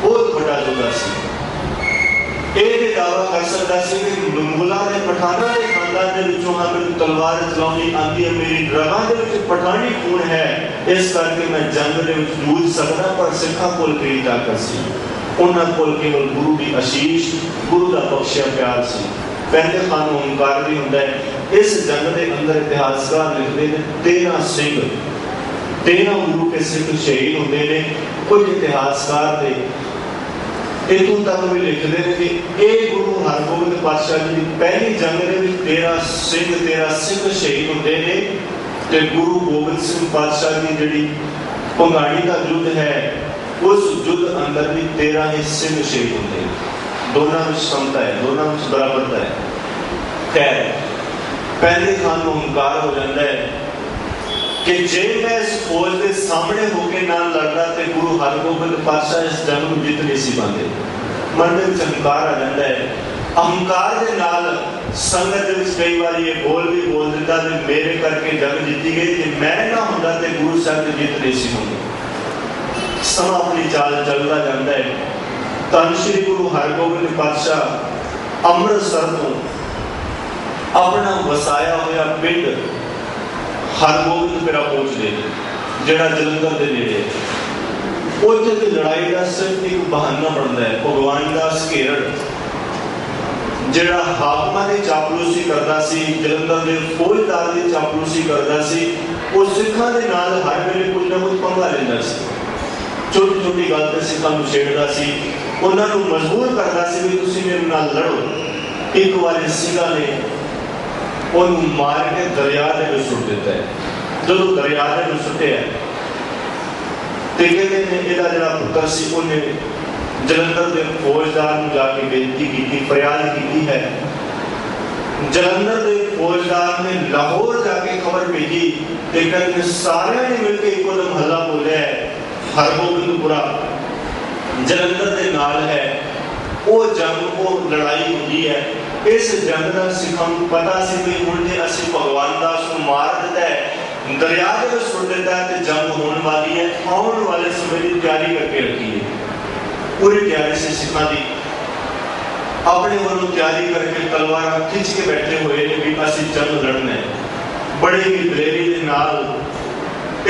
ਬਹੁਤ ਵੱਡਾ ਜੋਗਾ ਸੀ। ਇਹ ਦਾਅਵਾ ਕਰ ਸਕਦਾ ਸੀ ਕਿ ਮੁਗਲਾਂ ਦੇ ਪਠਾਨਾਂ ਦੇ ਖਾਨਦਾਨ ਦੇ ਵਿੱਚੋਂ ਮੈਨੂੰ ਤਲਵਾਰ ਚਲਾਉਣੀ ਆਉਂਦੀ ਹੈ, ਮੇਰੀ ਰਗਾਂ ਦੇ ਵਿੱਚ ਪਠਾਨੀ ਖੂਨ ਹੈ, ਇਸ ਕਰਕੇ ਮੈਂ ਜੰਗ ਦੇ ਵਿੱਚ ਜੂਝ ਸਕਦਾ। ਪਰ ਸਿੱਖਾਂ ਕੋਲ ਕਿਹੜੀ ਤਾਕਤ ਸੀ? ਉਹਨਾਂ ਕੋਲ ਕੇਵਲ ਗੁਰੂ ਦੀ ਅਸ਼ੀਸ਼, ਗੁਰੂ ਦਾ ਬਖਸ਼ਿਆ ਪਿਆਰ ਸੀ। ਪੈਂਦੇ ਖਾਨ ਨੂੰ ਹੰਕਾਰ ਵੀ ਹੁੰਦਾ ਹੈ। ਇਸ ਜੰਗ ਦੇ ਅੰਦਰ ਇਤਿਹਾਸਕਾਰ ਲਿਖਦੇ ਨੇ 13 ਸਿੰਘ, 13 ਗੁਰੂ ਕੇ ਸਿੱਖ ਸ਼ਹੀਦ ਹੁੰਦੇ ਨੇ। ਕੁਝ ਇਤਿਹਾਸਕਾਰ ਦੇ ਇਤੋਂ ਤੱਕ ਵੀ ਲਿਖਦੇ ਨੇ ਕਿ ਇਹ ਗੁਰੂ ਹਰਗੋਬਿੰਦ ਪਾਤਸ਼ਾਹ ਜੀ ਦੀ ਪਹਿਲੀ ਜੰਗ ਦੇ ਵਿੱਚ 13 ਸਿੱਖ ਸ਼ਹੀਦ ਹੁੰਦੇ ਨੇ। ਤੇ ਗੁਰੂ ਗੋਬਿੰਦ ਸਿੰਘ ਪਾਤਸ਼ਾਹ ਦੀ ਜਿਹੜੀ ਭੰਗਾਣੀ ਦਾ ਯੁੱਧ ਹੈ, ਉਸ ਯੁੱਧ ਅੰਦਰ ਵੀ 13 ਹੀ ਸਿੰਘ ਸ਼ਹੀਦ ਹੁੰਦੇ ਨੇ। ਦੋਨਾਂ ਵਿੱਚ ਸਮਤਾ ਹੈ, ਦੋਨਾਂ ਵਿੱਚ ਬਰਾਬਰਤਾ ਹੈ। ਖੈਰ, ਪਹਿਲੇ ਖਾਨ ਨੂੰ ਹੰਕਾਰ ਹੋ ਜਾਂਦਾ ਹੈ ਕਿ ਜੇ ਮੈਂ ਇਸ ਫੌਜ ਦੇ ਸਾਹਮਣੇ ਹੋ ਕੇ ਨਾ ਲੜਦਾ ਤੇ ਗੁਰੂ ਹਰਗੋਬਿੰਦ ਪਾਤਸ਼ਾਹ ਇਸ ਜੰਗ ਨੂੰ ਜਿੱਤ ਨਹੀਂ ਸੀ ਪਾਉਂਦੇ। ਮਨ ਦੇ ਵਿੱਚ ਹੰਕਾਰ ਆ ਜਾਂਦਾ ਹੈ। ਅਹੰਕਾਰ ਦੇ ਨਾਲ ਸੰਗਤ ਦੇ ਵਿੱਚ ਕਈ ਵਾਰੀ ਇਹ ਬੋਲ ਵੀ ਬੋਲ ਦਿੰਦਾ ਕਿ ਮੇਰੇ ਕਰਕੇ ਜੰਗ ਜਿੱਤੀ ਗਈ, ਤੇ ਮੈਂ ਨਾ ਹੁੰਦਾ ਤੇ ਗੁਰੂ ਸਾਹਿਬ ਦੀ ਜਿੱਤ ਨਹੀਂ ਸੀ ਹੁੰਦੀ। ਸਮਾਂ ਆਪਣੀ ਚਾਲ ਚੱਲਦਾ ਜਾਂਦਾ ਹੈ। ਧੰਨ ਸ਼੍ਰੀ ਗੁਰੂ ਹਰਗੋਬਿੰਦ ਪਾਤਸ਼ਾਹ ਅੰਮ੍ਰਿਤਸਰ ਤੋਂ ਆਪਣਾ ਵਸਾਇਆ ਹੋਇਆ ਪਿੰਡ ਹਰਗੋਬਿੰਦਪੁਰਾ ਪਹੁੰਚਦੇ, ਜਿਹੜਾ ਜਲੰਧਰ ਦੇ ਨੇੜੇ ਹੈ। ਉੱਥੇ ਦੀ ਲੜਾਈ ਦਾ ਸਿਰਫ ਇੱਕ ਬਹਾਨਾ ਬਣਦਾ ਹੈ। ਭਗਵਾਨ ਦਾਸ ਘੇਰੜ, ਜਿਹੜਾ ਹਾਕਮਾਂ ਦੀ ਚਾਪਲੂਸੀ ਕਰਦਾ ਸੀ, ਜਲੰਧਰ ਦੇ ਫੌਜਦਾਰ ਦੀ ਚਾਪਲੂਸੀ ਕਰਦਾ ਸੀ, ਉਹ ਸਿੱਖਾਂ ਦੇ ਨਾਲ ਹਰ ਵੇਲੇ ਕੁਝ ਨਾ ਕੁਝ ਪੰਗਾ ਲੈਂਦਾ ਸੀ। ਛੋਟੀ ਛੋਟੀ ਗੱਲ ਤੇ ਸਿੱਖਾਂ ਨੂੰ ਛੇੜਦਾ ਸੀ, ਉਹਨਾਂ ਨੂੰ ਮਜਬੂਰ ਕਰਦਾ ਸੀ ਵੀ ਤੁਸੀਂ ਮੇਰੇ ਨਾਲ ਲੜੋ। ਇੱਕ ਵਾਰੀ ਸਿੰਘਾਂ ਨੇ ਉਹਨੂੰ ਮਾਰ ਕੇ ਦਰਿਆ ਦੇ ਵਿੱਚ ਸੁੱਟ ਦਿੱਤਾ ਹੈ। ਜਦੋਂ ਦਰਿਆ ਦੇ ਵਿੱਚ ਸੁੱਟਿਆ ਤੇ ਕਹਿੰਦੇ ਨੇ ਇਹਦਾ ਜਿਹੜਾ ਪੁੱਤਰ ਸੀ, ਉਹਨੇ ਜਲੰਧਰ ਦੇ ਫੌਜਦਾਰ ਨੂੰ ਜਾ ਕੇ ਬੇਨਤੀ ਕੀਤੀ, ਫਰਿਆਦ ਕੀਤੀ ਹੈ जलंधर के फौजदार ने लाहौर जाके खबर भेजी, लेकिन सारे ने मिलकर एकदम हल्ला बोलिया है हरगोबिंदपुरा जलंधर के नाल है। वो जंग वो लड़ाई हुई है। इस जंग का सिखां पता सी भी हुण जे असीं भगवान दास को मार दिता है, दरिया में सुट दिता है, तो जंग होने वाली है। आने वाले समय की तैयारी करके रखी है। पूरी तैयारी से सिखां की अपने वालों तैयारी करके तलवार खिंच के बैठे हुए ने भी असीं जंग लड़ना है। बड़े ही दलेरी के नाल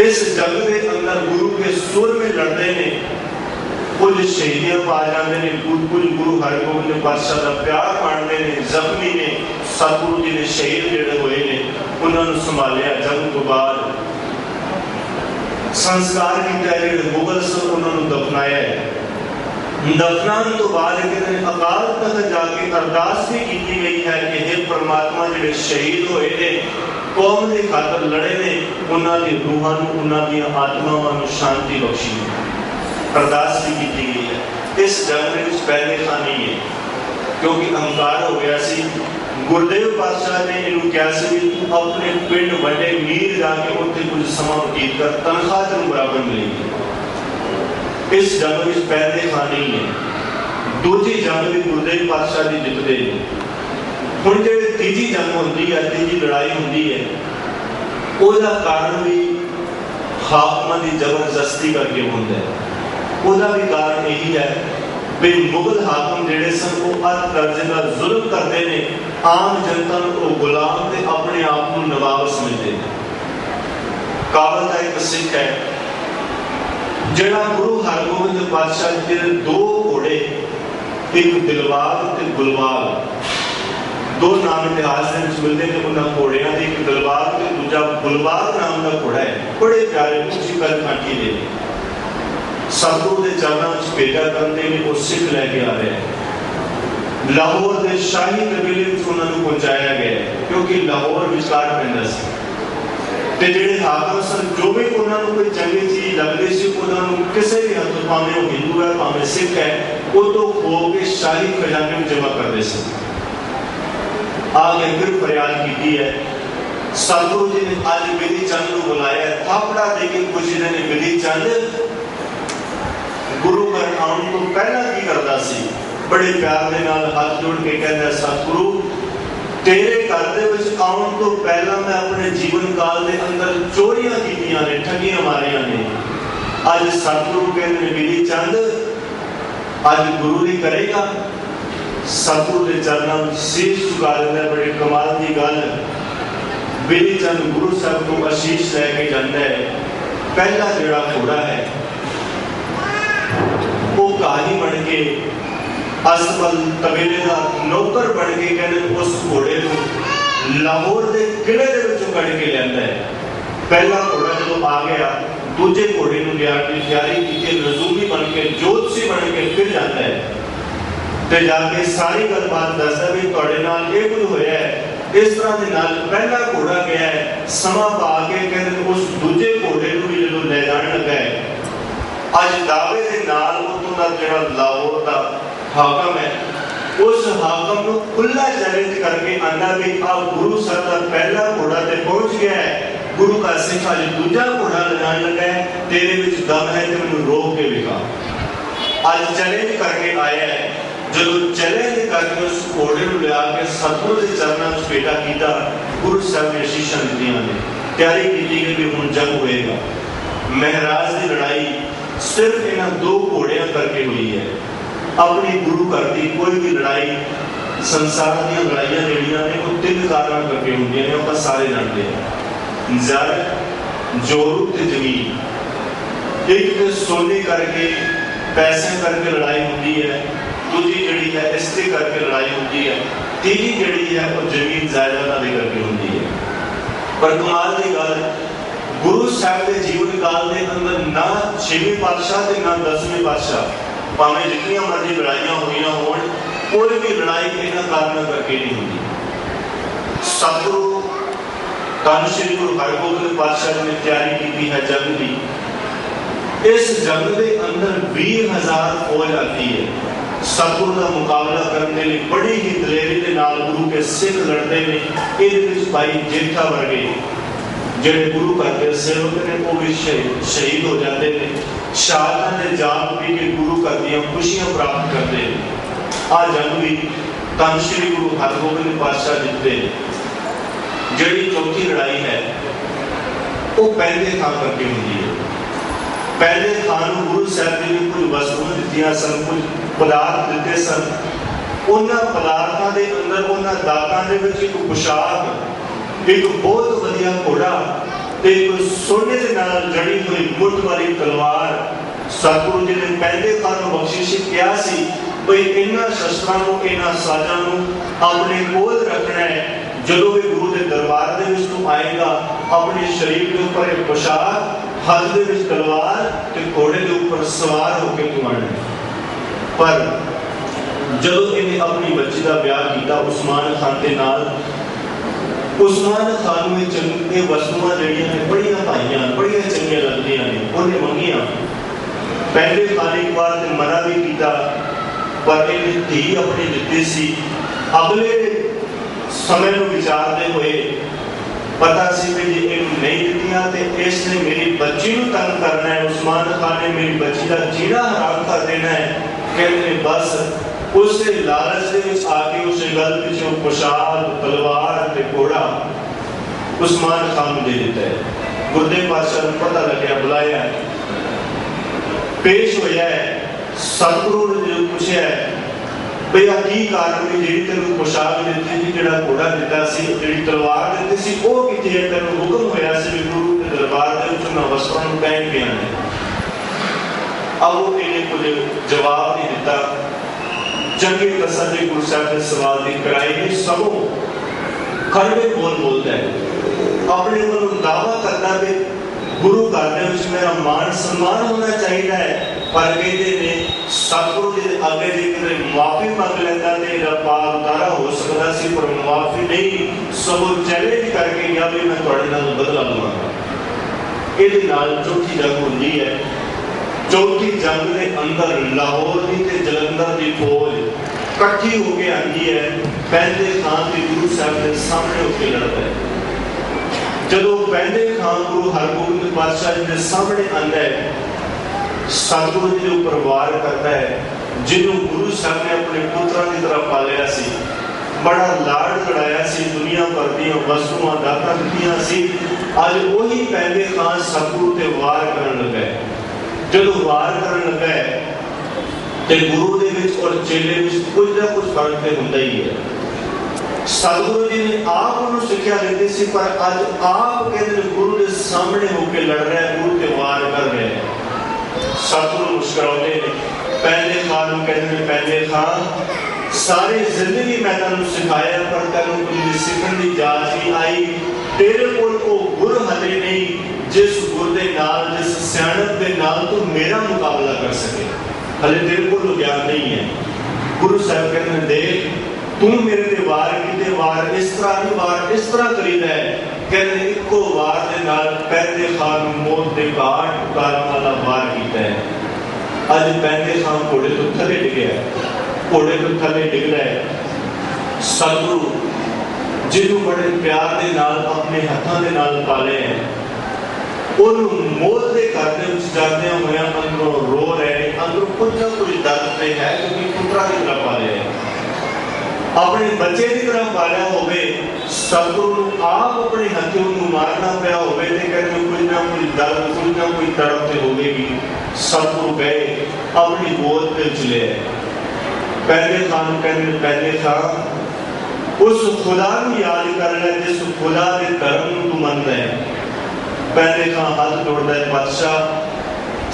इस जंग के अंदर गुरु के सुर में लड़ते ने। कुछ शहीदियां पा जाते हैं, कुछ गुरु हरगोबिंद पातशाह का प्यार मानते हैं, जख्मी ने सतगुरु जी ने शहीद जिहड़े हुए ने उन्होंने संभालिया। जंग तो बाद संस्कार किया, जिहड़े मुगल सन उन्होंने दफनाया है। दफनाने तो बाद अकाल तख्त जाके अरदास भी की गई है कि हे परमात्मा जिहड़े शहीद होए ने कौम की खातर लड़े ने, उन्होंने रूहां नूं उन्हां दी आत्मावां नूं शांति बख्शी। अरदास भी की गई है। इस जंग में पहले था नहीं है, क्योंकि अहंकार हो गया सी। गुरदेव पातशाह ने इन्हों कहा सी भी तू अपने पिंड वड्डे मीर जाके उत्थे कुछ समा बतीत कर, तनख्वाह तेन बराबर मिलेगी। इस जंग में पहले था नहीं है। दूजी जंग भी गुरदेव पातशाह की जितते हैं। हुण जिहड़ी तीजी जंग होंदी है, तीजी लड़ाई होंदी है, उसका कारण भी हाकमां दी जबरदस्ती करके होंदा है। उसका भी कारण यही है भी मुगल हाकम जिहड़े सन वो अत दर्जे का जुल्म करते हैं, आम जनता को गुलाम ते अपने आप को नवाब समझते हैं। काबल का एक सिख है जिहड़ा गुरु हरगोबिंद पातशाह जी दे दो घोड़े, एक दिलबाग ते गुलबाग, दो नाम इतिहास में मिलते हैं। उन्होंने घोड़िया की एक दिलबाग ते दूजा गुलबाग नाम का घोड़ा है। बड़े प्यारे ऊंची कद काठी दे सतगुरु के चरणों में भेजा करते हैं। वो सिख लैके आ रहे हैं। लाहौर के शाही कबीले में उन्होंने पहुंचाया गया, क्योंकि लाहौर विचार पैंदा सी ते जिहड़े हाकम सन जो भी उन्होंने कोई चंगी चीज लगती सी उन्होंने किसी भी हद भावें वो हिंदू है भावें सिख है वो तो खो के शाही खजाने में जमा करते सन। आगे फिर फरियाद की है। सतगुरु जी ने आज बिधि चंद को बुलाया, थापड़ा देके खुशी ने बिधि चंद गुरु घर आने को पहला की करता सी, बड़े प्यार के नाल हाथ जोड़ के कहता सतगुरु तेरे घर दे विच आने तो पहला मैं अपने जीवन काल के अंदर चोरियां कीतियां ने, ठगियां मारियां ने। आज सतगुरु कहते ने बिधि चंद आज गुरु ही करेगा। सतगुरु के चरणों में शीश झुका देता। बड़े कमाल की गल, बिधि चंद गुरु साहब को आशीष लैके जाता है। पहला जिहड़ा घोड़ा है वो कहानी बन के असफल तबेले का नौकर बन के कहते उस घोड़े को लाहौर के किले के विचों कढ़ के लिया है। पहला घोड़ा जो आ गया, दूजे घोड़े को लिया के तैयारी की, नजूमी बन के जोतसी बन के फिर जाता है ते जाके सारी गलबात दसदा भी तुहाडे नाल ये कुछ होया है। इस तरह के नाल पहला घोड़ा गया है, समा पा के कहते उस दूजे घोड़े को भी जो ले जाने लगा है। आज दावे के नाल उतों दा जिहड़ा लाहौर दा हाकम है, उस हाकम को खुला चैलेंज करके आंदा भी आ गुरु साहब का पहला घोड़ा ते पहुंच गया है, गुरु का सिख आज दूजा घोड़ा लगाने लगा है, तेरे विच दम है ते मैनूं रोक के विखा। आज चैलेंज करके आया है। जो चैलेंज करके उस घोड़े को लिया के सतगुरु के चरणों में भेटा किया, गुरु साहब ने शीशां दित्तियां ने, तैयारी की गई भी हुण जंग होएगा। महराज की लड़ाई सिर्फ इन्हां दो घोड़ियां करके हुई है। अपनी गुरु घर की कोई भी लड़ाई, संसार दी लड़ाइयां जिहड़ियां ने वो तीन कारणों करके होंदियां ने, वो सारे जानते हैं। जड़, जोरू ते जमीन। एक तो सोने करके पैसे करके लड़ाई होती है, दूजी जिहड़ी है इस्ते करके लड़ाई होती है, तीजी जिहड़ी है वो जमीन जायदाद दे करके होती है। पर कमाल की गल, गुरु साहब के जीवन काल के अंदर ना 6वें पातशाह ते ना 10वें पातशाह भावें जितनियां मर्जी लड़ाइयां हुई होण, कोई भी लड़ाई इन्हां कारणों करके नहीं हुई। सतगुरु धन श्री गुरु हरगोबिंद पातशाह ने तैयारी की है जंग की। इस जंग के अंदर 20,000 फौज आती है। सतगुरु का मुकाबला करने लिए बड़ी ही दलेरी के नाल गुरु के सिख लड़ते हैं। ये भाई जेठा वर्गे जेडे गुरु घर के सेवक ने वो भी शहीद हो जाते हैं। शहादत ने जान पी के गुरु घर दी खुशियां प्राप्त करते हैं। आ जंग भी धन श्री गुरु हरगोबिंद पातशाह जीतते। जी चौथी लड़ाई है वो पहले खां करके होती है। पहले खान गुरु साहब जी ने कुछ वस्तुएं दित्तियां सन, कुछ पदार्थ दिते सन। उन्हां पदार्थां दे अंदर उन्हां दातां दे विच एक पोशाक, एक बहुत वधिया घोड़ा ते एक सोने दे नाल जड़ी हुई मुठ वाली तलवार सतगुरु जी ने पहले खान नूं बख्शिश किया सी भई इन्हां शस्त्रां नूं इन्हां साजां नूं अपने कोल रखना है। जदों भी गुरु के दरबार दे विच तू आएगा अपने शरीर के ऊपर एक पोशाक, हाथ दे विच तलवार ते घोड़े के ऊपर सवार होकर तू आना। पर जदों इन्हें अपनी बच्ची का ब्याह किया उस्मान खान के नाल, उस्मान खान में चंगे वस्तुआं जड़ियां ने बड़ियां पाइयां, बड़ियां चंगियां लगदियां ने, उन्हें मंगियां। पहले खान एक बार ते मना भी किया पर इन्हें धी अपनी दित्ती सी। अगले समय को विचारते हुए पता सी भी जी नहीं दित्तियां ते इसने मेरी बच्ची नूं तंग करना है। उस्मान खान ने मेरी बच्ची का जीना हराम कर देना है। कहते बस उसे लालच दे विच आके उस गल पिछे पोशाक, तलवार ते घोड़ा उस्मान खान नूं दे दिता है। गुरदेव पातशाह नूं पता लग्या, बुलाया, पेश होया है। सतगुरु ने जो पूछया है भई आ की कारण है जेड़ी तेनू पोशाक दित्ती सी, जेड़ा घोड़ा दिता सी, जेड़ी तलवार दित्ती सी, ओ किथे है? तेनू हुक्म होया सी भी गुरु के दरबार दे विच उन्हां वस्त्रां नूं पहन के आना। अब वो इन्हें कुछ जवाब नहीं दिता। चंगे तसल्ली गुरु साहब ने सवाल की कराई नहीं, सबों कड़वे बोल बोलता है, अपने को दावा करता है गुरु घर दे विच मेरा मान सम्मान होना चाहिए है। पर कहते ने सतगुरु जी आगे जे किते माफी मंग लेंदा ते पार उतारा हो सकता सी, पर माफी नहीं, सबों चैलेंज करके या भी मैं तुहाडे नाल बदला लवांगा। इहदे नाल चौथी जंग हुंदी है। चौथी जंग के अंदर लाहौर की ते जलंधर की फौज इकट्ठी होकर आती है। पहले खान के गुरु साहब के सामने होकर लड़ता है। जदों पहले खान गुरु हरगोबिंद पातशाह जी के सामने आता है, सतगुरु जी के ऊपर वार करता है, जिन्हों गुरु साहब ने अपने पुत्रों की तरह पालिया सी, बड़ा लाड़ लड़ाया सी, दुनिया भर दी वस्तुआं दातां दित्तियां सी। अज वही पहले खान सतगुरु ते वार करन लगा है। जदों वार करन लगा है ते गुरु दे विच और चेले विच कुछ ना कुछ फर्क ते हुंदा ही है। सतगुरु जी ने आप उन्हें शिक्षा देती सी, पर अज आप कहते गुरु के सामने होकर लड़ रहा है, गुरु के वार कर रहे हैं। सतगुरु मुस्कुराते हैं। पहले खान कहते पहले खान सारी जिंदगी मैं तेन सिखाया पर तेन कुछ सीखने की जांच नहीं आई। तेरे कोल वो गुर हले नहीं जिस गुर दे नाल, जिस सियाणप दे नाल तू मेरा मुकाबला कर सके। हले तेरे कोल ज्ञान नहीं है। गुरु साहब कहते हैं देख तू मेरे ते वार कीते, वार इस तरह नहीं, वार इस तरह करीदा है। कहते इको वार दे नाल पहले खान मौत दे घाट उतारन वाला वार कीता है। अज पहले खान घोड़े तो थले डिगया, घोड़े तो थले डिग रहा है। सतगुरु जिन्हों बड़े प्यार दे नाल अपने हाथों दे नाल पाले हैं, उन्होंने मौत के घर दे विच जाते हुए अंदरों रो रहे हैं। अंदरों कुछ ना कुछ दर्द पे है, क्योंकि पुत्रा की तरह पाले हैं, अपने बच्चे की तरह पालिया होवे। सतगुरु आप अपने हाथों को मारना पिया होवे ते कहते कुछ ना कुछ दर्द, कुछ ना कुछ तड़प ते होवेगी। सतगुरु गए अपनी गोद पे चले। पहले खान कहते पहले खान उस खुदा को याद कर ले जिस खुदा के धर्म तू मनदा है। पहले खान हाथ जोड़ता है, बादशाह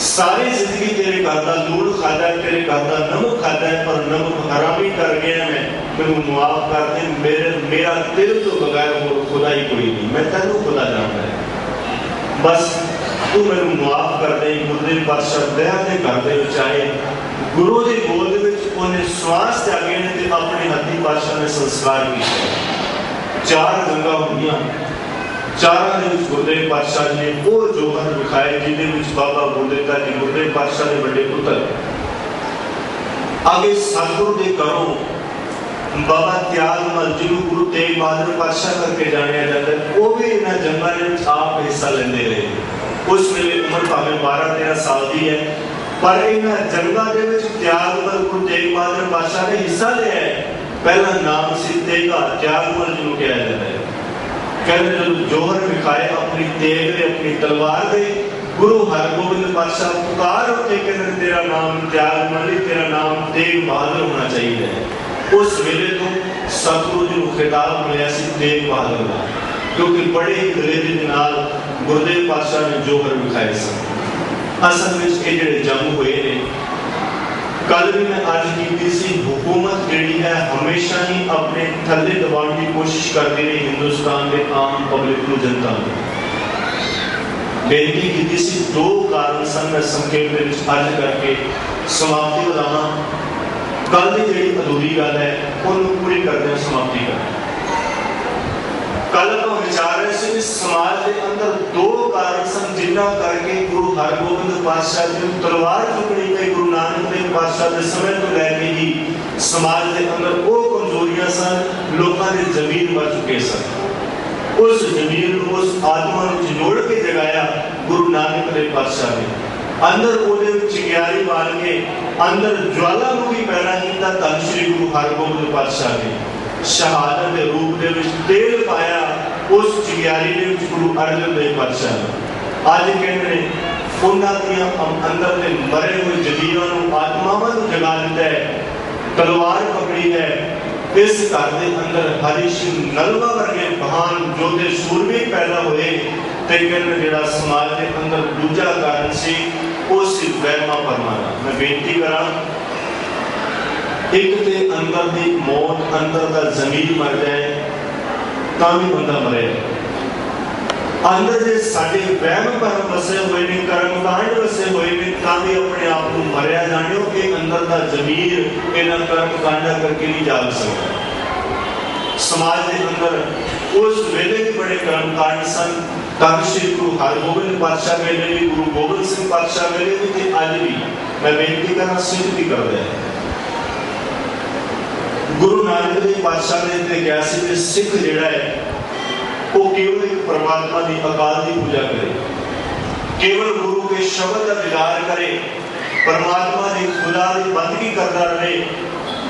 सारी जिंदगी तेरे घर का लूण खाता है, तेरे घर का नमक खाता है, पर नमक हरामी कर गया मैं, मैनू मुआफ कर दे। मेरा तेरे तो बगैर और खुदा ही कोई नहीं, मैं तेनू खुदा जानता है, बस तू मैनू मुआफ कर दे। गुरदेव पातशाह दया के घर दे विच आए, गुरु की गोद विच उन्हें श्वास त्यागे ने ते अपने हथी पातशाह ने संस्कार किया। 4 जंगा हुईयां, चारों ने गुरदेव पातशाह ने वो जोहर दिखाए जिन्हें बाबा गुरदेवता जी गुरदेव पातशाह ने बड़े पुत्र आगे सतगुरु के घरों बाबा त्यागमल जिन्हों गुरु तेग बहादुर पातशाह करके जाने जाता है, वो भी इन्होंने जंगों में आप हिस्सा लेंदे रहे। उस वेले उम्र भावें 12-13 साल की है, पर इन्होंने जंगों के त्यागमल गुरु तेग बहादुर पातशाह ने हिस्सा लिया है। पहला नाम से तेगा त्यागमल जिन्हों कहा जाता है। कहते जो जोहर विखाए अपनी तेग अपनी तलवार दे, गुरु हरगोबिंद पातशाह पुकार उठे कहते तेरा नाम त्यागमल, तेरा नाम तेग बहादुर होना चाहिए। उस वेले तो सतगुरु जी को खिताब मिला सी तेग बहादुर का, क्योंकि बड़े ही दलेरी के नाल गुरुदेव पातशाह ने जोहर विखाए सन। असल में ये जिहड़े जंग हुए ने, कल भी मैं आज की सी हुकूमत जिहड़ी है हमेशा ही अपने थल्ले दबाने की कोशिश करती रही हिंदुस्तान के आम पब्लिक को, जनता को। बेनती की सी दो कारण सन, मैं संक्षेप में अर्ज करके समाप्ति बतावा। कल की जी अधूरी गल है उन्होंने पूरी करते हैं, समाप्ति कर। कल तो विचार रहे थे समाज के अंदर दो कारण सन जिन्ना करके गुरु हरगोबिंद पातशाह जी तलवार चुकनी पई। गुरु नानक देव पातशाह के समय तो लैके ही समाज के अंदर वो कमजोरियां सन, लोगों के जमीर मर चुके सन। उस जमीर उस आत्मा को जोड़ के जगाया गुरु नानक देव पातशाह ने। अंदर ओदे चिंगारी मार के अंदर ज्वालामुखी पैदा किया धन श्री गुरु हरगोबिंद पातशाह ने। शहादत के रूप दे विच तेल पाया उस चिंगारी दे विच गुरु अर्जन देव पातशाह ने। आज कहते हैं उन्होंने अंदर के मरे हुए जमीरों आत्मावां को जगा दिता है, तलवार पकड़ी है। इस घर के अंदर हरि सिंह नलवा वर्गे महान योद्धे सूरवीर पैदा हुए। जो समाज के अंदर दूजा कारण से उस वहमा परमाना। मैं बेनती करा, एक के अंदर की मौत, अंदर का जमीर मर जाए तो भी बंदा मरे। अंदर जो साडे वहम भरम वसे हुए ने, कर्मकांड वसे हुए ने, तो भी अपने आप को मरिया जाने कि अंदर का जमीर इन्हां कर्मकांडा करके नहीं जाग सकता। समाज के अंदर उस वेले भी बड़े कर्मकांड सन। तब श्री गुरु हरगोबिंद पातशाह वेले भी, गुरु गोबिंद सिंह पातशाह वेले भी, अज भी मैं बेनती करना सिद्ध भी कर रहा है। गुरु नानक देव पातशाह ने कहा कि सिख जिहड़ा है वो केवल एक परमात्मा की अकाल की पूजा करे, केवल गुरु के शब्द का दीदार करे, परमात्मा की खुदा की बंदगी करता रहे।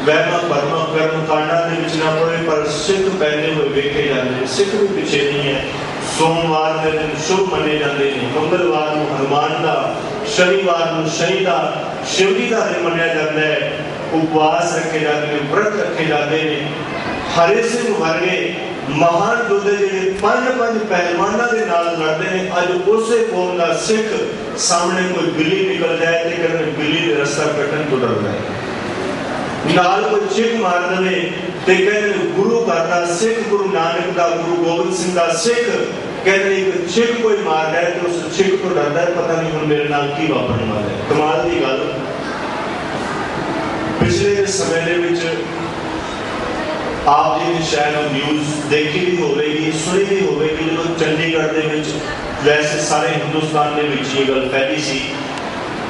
वहमा भरमा कर्मकांडा दे विच ना पवे, पर सिख पहले हुए वेखे जाते हैं। सिख भी पिछे नहीं है। सोमवार के दिन शुभ मने जाते हैं, मंगलवार को हनुमान का, शनिवार को शनि का, शिवजी का दिन मनाया जाता है। उपवास रखे जाते हैं, व्रत रखे जाते हैं। हरि सिंह वर्गे महान योद्धे जिहड़े पंज पहलवानों के नाल लड़ते हैं, अज उसे कौम का सिख सामने कोई बिल्ली निकल जाए तो कहते बिल्ली का रास्ता कटन तो डरता है। नाल कोई चिक मार दे तो कहते गुरु करता सिख, गुरु नानक का, गुरु गोबिंद सिंह का सिख कहते एक चिक कोई मार जाए तो उस चिक को डरता है, पता नहीं हम मेरे नाल की वापरने वाला है। कमाल की गल। पिछले समय दे विच आप जी ने शायद न्यूज़ देखी भी होगी, सुनी भी होगी, जो चंडीगढ़ दे विच वैसे सारे हिंदुस्तान दे विच ये गल फैली सी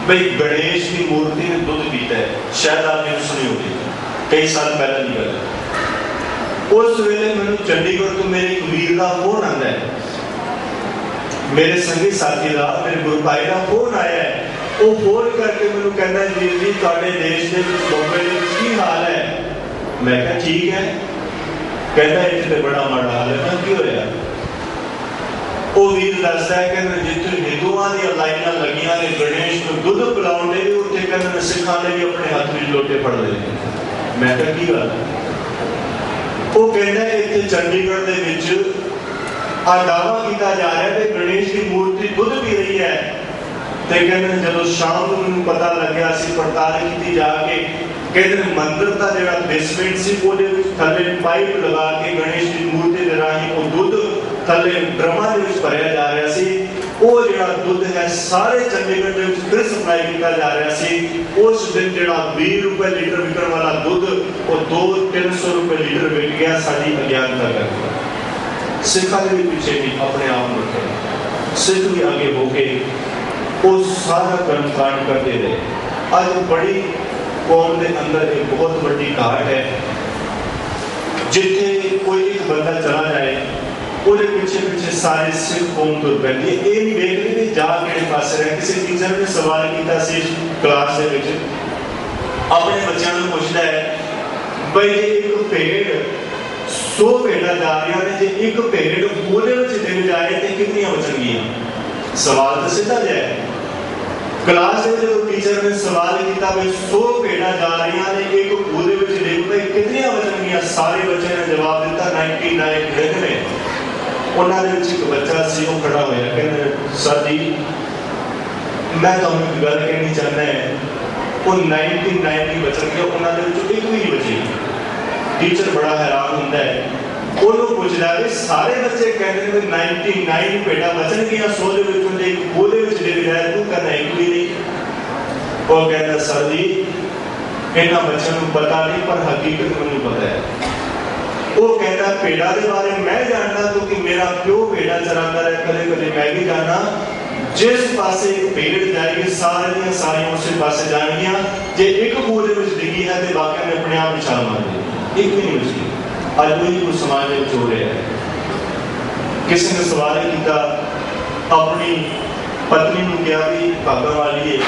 भाई गणेश की मूर्ति ने दूध पीता है। शायद आपने सुनी होगी, कई साल पहले की गल। उस वेले मैंने चंडीगढ़ तो मेरे एक वीर का फोन आता है, मेरे संगी साथी का, मेरे गुरु भाई का फोन आया है। वो फोन करके मैंने कहता है वीर जी तुहाडे देश के बॉम्बे में की हाल है? मैं कहा ठीक है। कहता है इत्थे बड़ा माड़ा हाल है। मैं की होया? वो वीर दसदा है कि जिथे हिंदुओं दी लाइनां लगियां ने गणेश को दुध पिलाउण दे, उत्थे कहंदे सिखां ने भी अपने हाथ में लोटे फड़ लए। मैं कहा की गल? वो कहंदा है इत्थे चंडीगढ़ दे विच आ दावा किया जा रहा है कि गणेश की मूर्ति दुध पी रही है। तो कहते जो शाम को मैं पता लग्या सी पड़ताल की जाके कहते मंदिर का जो बेसमेंट से थले पाइप लगा के गणेश की मूर्ति के राही वो दुध थले ड्रमा भरया जा रहा सी। वो जो दुध है सारे चंडीगढ़ के फिर सप्लाई किया जा रहा सी। उस दिन जो 20 रुपए लीटर विकण वाला दुध वो 200-300 रुपए लीटर विक गया। साड़ी अज्ञानता करके सिखा भी पीछे नहीं अपने आप में, सिख भी आगे होके वो सारा कर्मकांड करते रहे। आज बड़ी कौम के अंदर एक बहुत बड़ी घाट है। जिथे कोई एक बंदा चला जाए ਉਹਦੇ ਪਿੱਛੇ ਪਿੱਛੇ ਸਾਰੇ ਸਿੱਖ ਕੌਮ ਤੁਰ ਪੈਂਦੀ ਹੈ। ਇਹ ਨਹੀਂ ਵੇਖਦੇ ਵੀ ਜਾ ਕਿਹੜੇ ਪਾਸੇ ਰਹਿ। ਕਿਸੇ ਟੀਚਰ ਨੇ ਸਵਾਲ ਕੀਤਾ ਸੀ ਕਲਾਸ ਦੇ ਵਿੱਚ, ਆਪਣੇ ਬੱਚਿਆਂ ਨੂੰ ਪੁੱਛਦਾ ਹੈ ਬਈ ਜੇ ਇੱਕ ਭੇਡ 100 ਭੇਡਾਂ ਜਾ ਰਹੀਆਂ ਨੇ, ਜੇ ਇੱਕ ਭੇਡ ਉਹਦੇ ਵਿੱਚ ਡਿੱਗ ਜਾਏ ਤੇ ਕਿੰਨੀਆਂ ਬਚਣਗੀਆਂ? ਸਵਾਲ ਤਾਂ ਸਿੱਧਾ ਜਿਹਾ ਹੈ। ਕਲਾਸ ਦੇ ਜਦੋਂ ਟੀਚਰ ਨੇ ਸਵਾਲ ਕੀਤਾ ਵੀ 100 ਭੇਡਾਂ ਜਾ ਰਹੀਆਂ ਨੇ, ਇੱਕ ਉਹਦੇ ਵਿੱਚ ਡਿੱਗ ਪਏ, ਕਿੰਨੀਆਂ ਬਚਣਗੀਆਂ? ਸਾਰੇ ਬੱਚਿਆਂ ਨੇ ਜਵਾਬ ਦਿੱਤਾ 99 ਉਹਨਾਂ ਦੇ ਵਿੱਚ ਇੱਕ ਬੱਚਾ ਸੀ, ਉਹ ਖੜਾ ਹੋਇਆ, ਕਹਿੰਦਾ ਸਰ ਜੀ ਮੈਂ ਤੁਹਾਨੂੰ ਇੱਕ ਗੱਲ ਕਹਿਣੀ ਚਾਹੁੰਦਾ ਹੈ, ਉਹ 99 ਬਚਣਗੇ, ਉਹਨਾਂ ਦੇ ਵਿੱਚੋਂ ਇੱਕ ਵੀ ਨਹੀਂ ਬਚੇਗੀ। ਟੀਚਰ ਬੜਾ ਹੈਰਾਨ ਹੁੰਦਾ ਹੈ, ਉਹਨੂੰ ਪੁੱਛਦਾ ਵੀ ਸਾਰੇ ਬੱਚੇ ਕਹਿੰਦੇ ਨੇ 99 ਭੇਡਾਂ ਬਚਣਗੀਆਂ 100 ਦੇ ਵਿੱਚੋਂ, ਜੇ ਉਹਦੇ ਵਿੱਚ ਡਿੱਗ ਜਾਏ ਤੂੰ ਕਹਿੰਦਾ ਇੱਕ ਵੀ ਨਹੀਂ। ਉਹ ਕਹਿੰਦਾ ਸਰ ਜੀ ਇਹਨਾਂ ਬੱਚਿਆਂ ਨੂੰ ਪਤਾ ਨਹੀਂ, ਪਰ ਹਕੀਕਤ ਮੈਨੂੰ ਪਤਾ ਹੈ। ਉਹ ਕਹਿੰਦਾ ਭੇਡਾਂ ਦੇ ਬਾਰੇ ਮੈਂ ਜਾਣਦਾ ਕਿਉਂਕਿ ਮੇਰਾ ਪਿਓ ਭੇਡਾਂ ਚਰਾਉਂਦਾ ਰਿਹਾ, ਕਦੇ ਕਦੇ ਮੈਂ ਵੀ ਜਾਣਾ। ਜਿਸ ਪਾਸੇ ਇੱਕ ਭੇਡ ਜਾਏਗੀ ਸਾਰੀਆਂ ਸਾਰੀਆਂ ਉਸੇ ਪਾਸੇ ਜਾਣਗੀਆਂ। ਜੇ ਇੱਕ ਖੂਹ ਦੇ ਵਿੱਚ ਡਿੱਗੀ ਹੈ ਤੇ ਬਾਕੀਆਂ ਨੇ ਆਪਣੇ ਆਪ ਛਾਲ ਮਾਰ ਦਿੱਤੀ, ਇੱਕ ਵੀ ਨਹੀਂ ਬਚੀ। ਅੱਜ ਉਹੀ ਕੁਝ ਸਮਾਜ ਵਿੱਚ ਹੋ ਰਿਹਾ ਹੈ। ਕਿਸੇ ਨੇ ਸਵਾਲ ਕੀਤਾ, ਆਪਣੀ ਪਤਨੀ ਨੂੰ ਕਿਹਾ ਵੀ ਭਾਗਾਂ ਵਾਲੀਏ,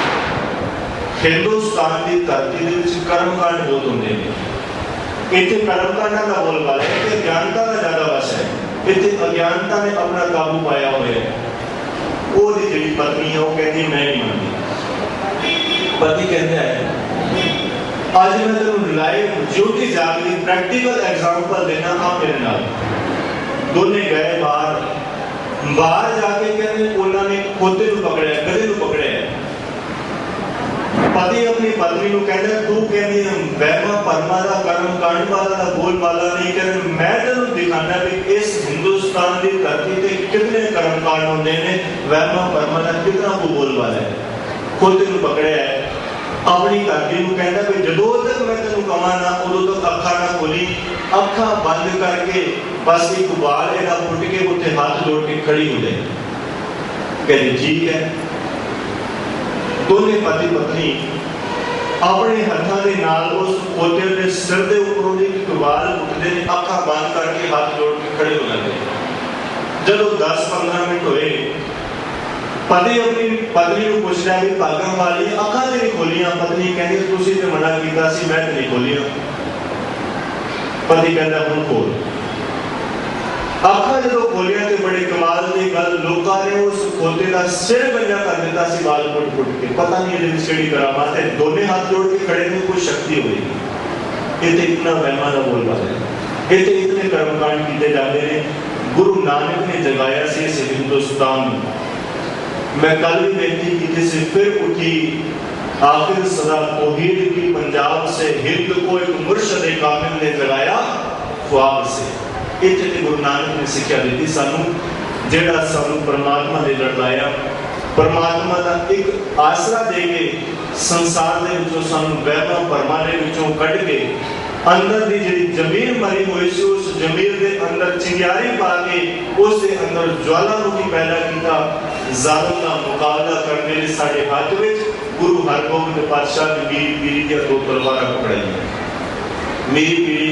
ਹਿੰਦੁਸਤਾਨ ਦੀ ਧਰਤੀ ਦੇ ਵਿੱਚ ਕਰਮਕਾਂਡ ਬਹੁਤ ਹੁੰਦੇ ਨੇ। ਇੱਥੇ ਕਰਮਕਾਂਡਾਂ ਦਾ ਬੋਲਬਾਲਾ ਹੈ ਕਿ ਅਗਿਆਨਤਾ ਦਾ ਜ਼ਿਆਦਾ ਵਸ ਹੈ। ਇੱਥੇ ਅਗਿਆਨਤਾ ਨੇ ਆਪਣਾ ਕਾਬੂ ਪਾਇਆ ਹੋਇਆ ਹੈ। ਉਹਦੀ ਜਿਹੜੀ ਪਤਨੀ ਹੈ ਉਹ ਕਹਿੰਦੀ ਮੈਂ ਨਹੀਂ ਮੰਨਦੀ। ਪਤੀ ਕਹਿੰਦਾ ਹੈ ਅੱਜ ਮੈਂ ਤੈਨੂੰ ਲਾਈਵ ਜਿਉਤੀ ਜਾਗਦੀ ਪ੍ਰੈਕਟੀਕਲ ਐਗਜ਼ਾਮਪਲ ਦੇਣਾ, ਆ ਮੇਰੇ ਨਾਲ। ਦੋਨੇ ਗਏ ਬਾਹਰ ਜਾ ਕੇ ਕਹਿੰਦੇ ਉਹਨਾਂ ਨੇ ਖੋਤੇ ਨੂੰ ਪਕੜਿਆ, ਗਧੇ ਨੂੰ ਪਕੜਿਆ। ਪਤੀ ਆਪਣੀ ਪਤਨੀ ਨੂੰ ਕਹਿੰਦਾ ਤੂੰ ਕਹਿੰਦੀ ਵਹਿਮਾਂ ਭਰਮਾਂ ਦਾ ਕਰਮਕਾਂਡ ਵਾਲਾ ਦਾ ਬੋਲਬਾਲਾ ਨਹੀਂ। ਕਹਿੰਦੇ ਮੈਂ ਤੈਨੂੰ ਦਿਖਾਣਾ ਵੀ ਇਸ ਹਿੰਦੁਸਤਾਨ ਦੀ ਧਰਤੀ ਤੇ ਕਿੰਨੇ ਕਰਮਕਾਂਡ ਹੁੰਦੇ ਨੇ, ਵਹਿਮਾਂ ਭਰਮਾਂ ਦਾ ਕਿੰਨਾ ਕੁ ਬੋਲਬਾਲਾ ਹੈ। ਖੋਤੇ ਨੂੰ ਪਕੜਿਆ ਹੈ। ਆਪਣੀ ਘਰਦੀ ਨੂੰ ਕਹਿੰਦਾ ਵੀ ਜਦੋਂ ਤੱਕ ਮੈਂ ਤੈਨੂੰ ਕਹਾਂ ਨਾ ਉਦੋਂ ਤੱਕ ਅੱਖਾਂ ਨਾ ਖੋਲੀ, ਅੱਖਾਂ ਬੰਦ ਕਰਕੇ ਬਸ ਇੱਕ ਵਾਲ ਇਹਦਾ ਪੁੱਟ ਕੇ ਉੱਥੇ ਹੱਥ ਜੋੜ ਕੇ ਖੜੀ ਹੋ ਜਾਏ। ਕਹਿੰਦੇ ਠੀਕ ਹੈ। ਦੋਨੇ ਪਤੀ ਪਤਨੀ ਆਪਣੇ ਹੱਥਾਂ ਦੇ ਨਾਲ ਉਸ ਖੋਤੇ ਦੇ ਸਿਰ ਦੇ ਉੱਪਰੋਂ ਦੀ ਇੱਕ ਵਾਲ ਪੁੱਟਦੇ ਨੇ, ਅੱਖਾਂ ਬੰਦ ਕਰਕੇ ਹੱਥ ਜੋੜ ਕੇ ਖੜੇ ਹੋ ਜਾਂਦੇ। ਜਦੋਂ 10-15 ਮਿੰਟ ਹੋਏ, ਪਤੀ ਆਪਣੀ ਪਤਨੀ ਨੂੰ ਪੁੱਛਦਾ ਵੀ ਭਾਗਾਂ ਵਾਲੀ ਅੱਖਾਂ ਤੇ ਨਹੀਂ ਖੋਲੀਆਂ? ਪਤਨੀ ਕਹਿੰਦੀ ਤੁਸੀਂ ਤੇ ਮਨਾ ਕੀਤਾ ਸੀ, ਮੈਂ ਤੇ ਨਹੀਂ ਖੋਲੀਆਂ। ਪਤੀ ਕਹਿੰਦਾ ਹੁਣ ਖੋਲ। ਅੱਖਾਂ ਜਦੋਂ ਖੋਲੀਆਂ ਤੇ ਬੜੇ ਕਮਾਲ ਦੀ ਗੱਲ, ਲੋਕਾਂ ਨੇ ਉਸ ਖੋਤੇ ਦਾ ਸਿਰ ਗੰਜਾ ਕਰ ਦਿੱਤਾ ਸੀ ਵਾਲ ਪੁੱਟ ਕੇ। ਪਤਾ ਨਹੀਂ ਇਹਦੇ ਵਿੱਚ ਕਿਹੜੀ ਕਰਾਮਾਤ ਹੈ। ਦੋਨੇ ਹੱਥ ਜੋੜ ਕੇ ਖੜੇ ਨੇ, ਕੋਈ ਸ਼ਕਤੀ ਹੋਵੇਗੀ। ਇਹ ਤੇ ਇਤਨਾ ਵਹਿਮਾਂ ਦਾ ਬੋਲਬਾਲਾ ਹੈ। ਇਹ ਤੇ ਇਤਨੇ ਕਰਮਕਾਂਡ ਕੀਤੇ ਜਾਂਦੇ ਨੇ। ਗੁਰੂ ਨਾਨਕ ਨੇ ਜਗਾਇਆ ਸੀ ਇਸ ਹਿੰਦੁਸਤਾਨ ਨੂੰ। मैं कल भी बेनती की थी, फिर उठी आखिर सदा तौहीद की पंजाब से, हिंद को एक मुर्शद कामिल ने जगाया ख्वाब से। इतने गुरु नानक ने सिक्ख्या दी सानू, जेड़ा सानू परमात्मा ने लड़ाया, परमात्मा का एक आसरा दे के संसार दे विचों सानू वहमां भरमां दे विचों कढ के अंदर दी जिहड़ी जमीर मरी हुई सी, उस जमीर दे अंदर चिंगारी पा के उस दे अंदर ज्वालामुखी पैदा कीता। ज़ालिम दा मुकाबला करने लई साडे हाथ विच गुरु हरगोबिंद पातशाह ने मीरी पीरी दी दो तलवारां पकड़ाईयां। मीरी पीरी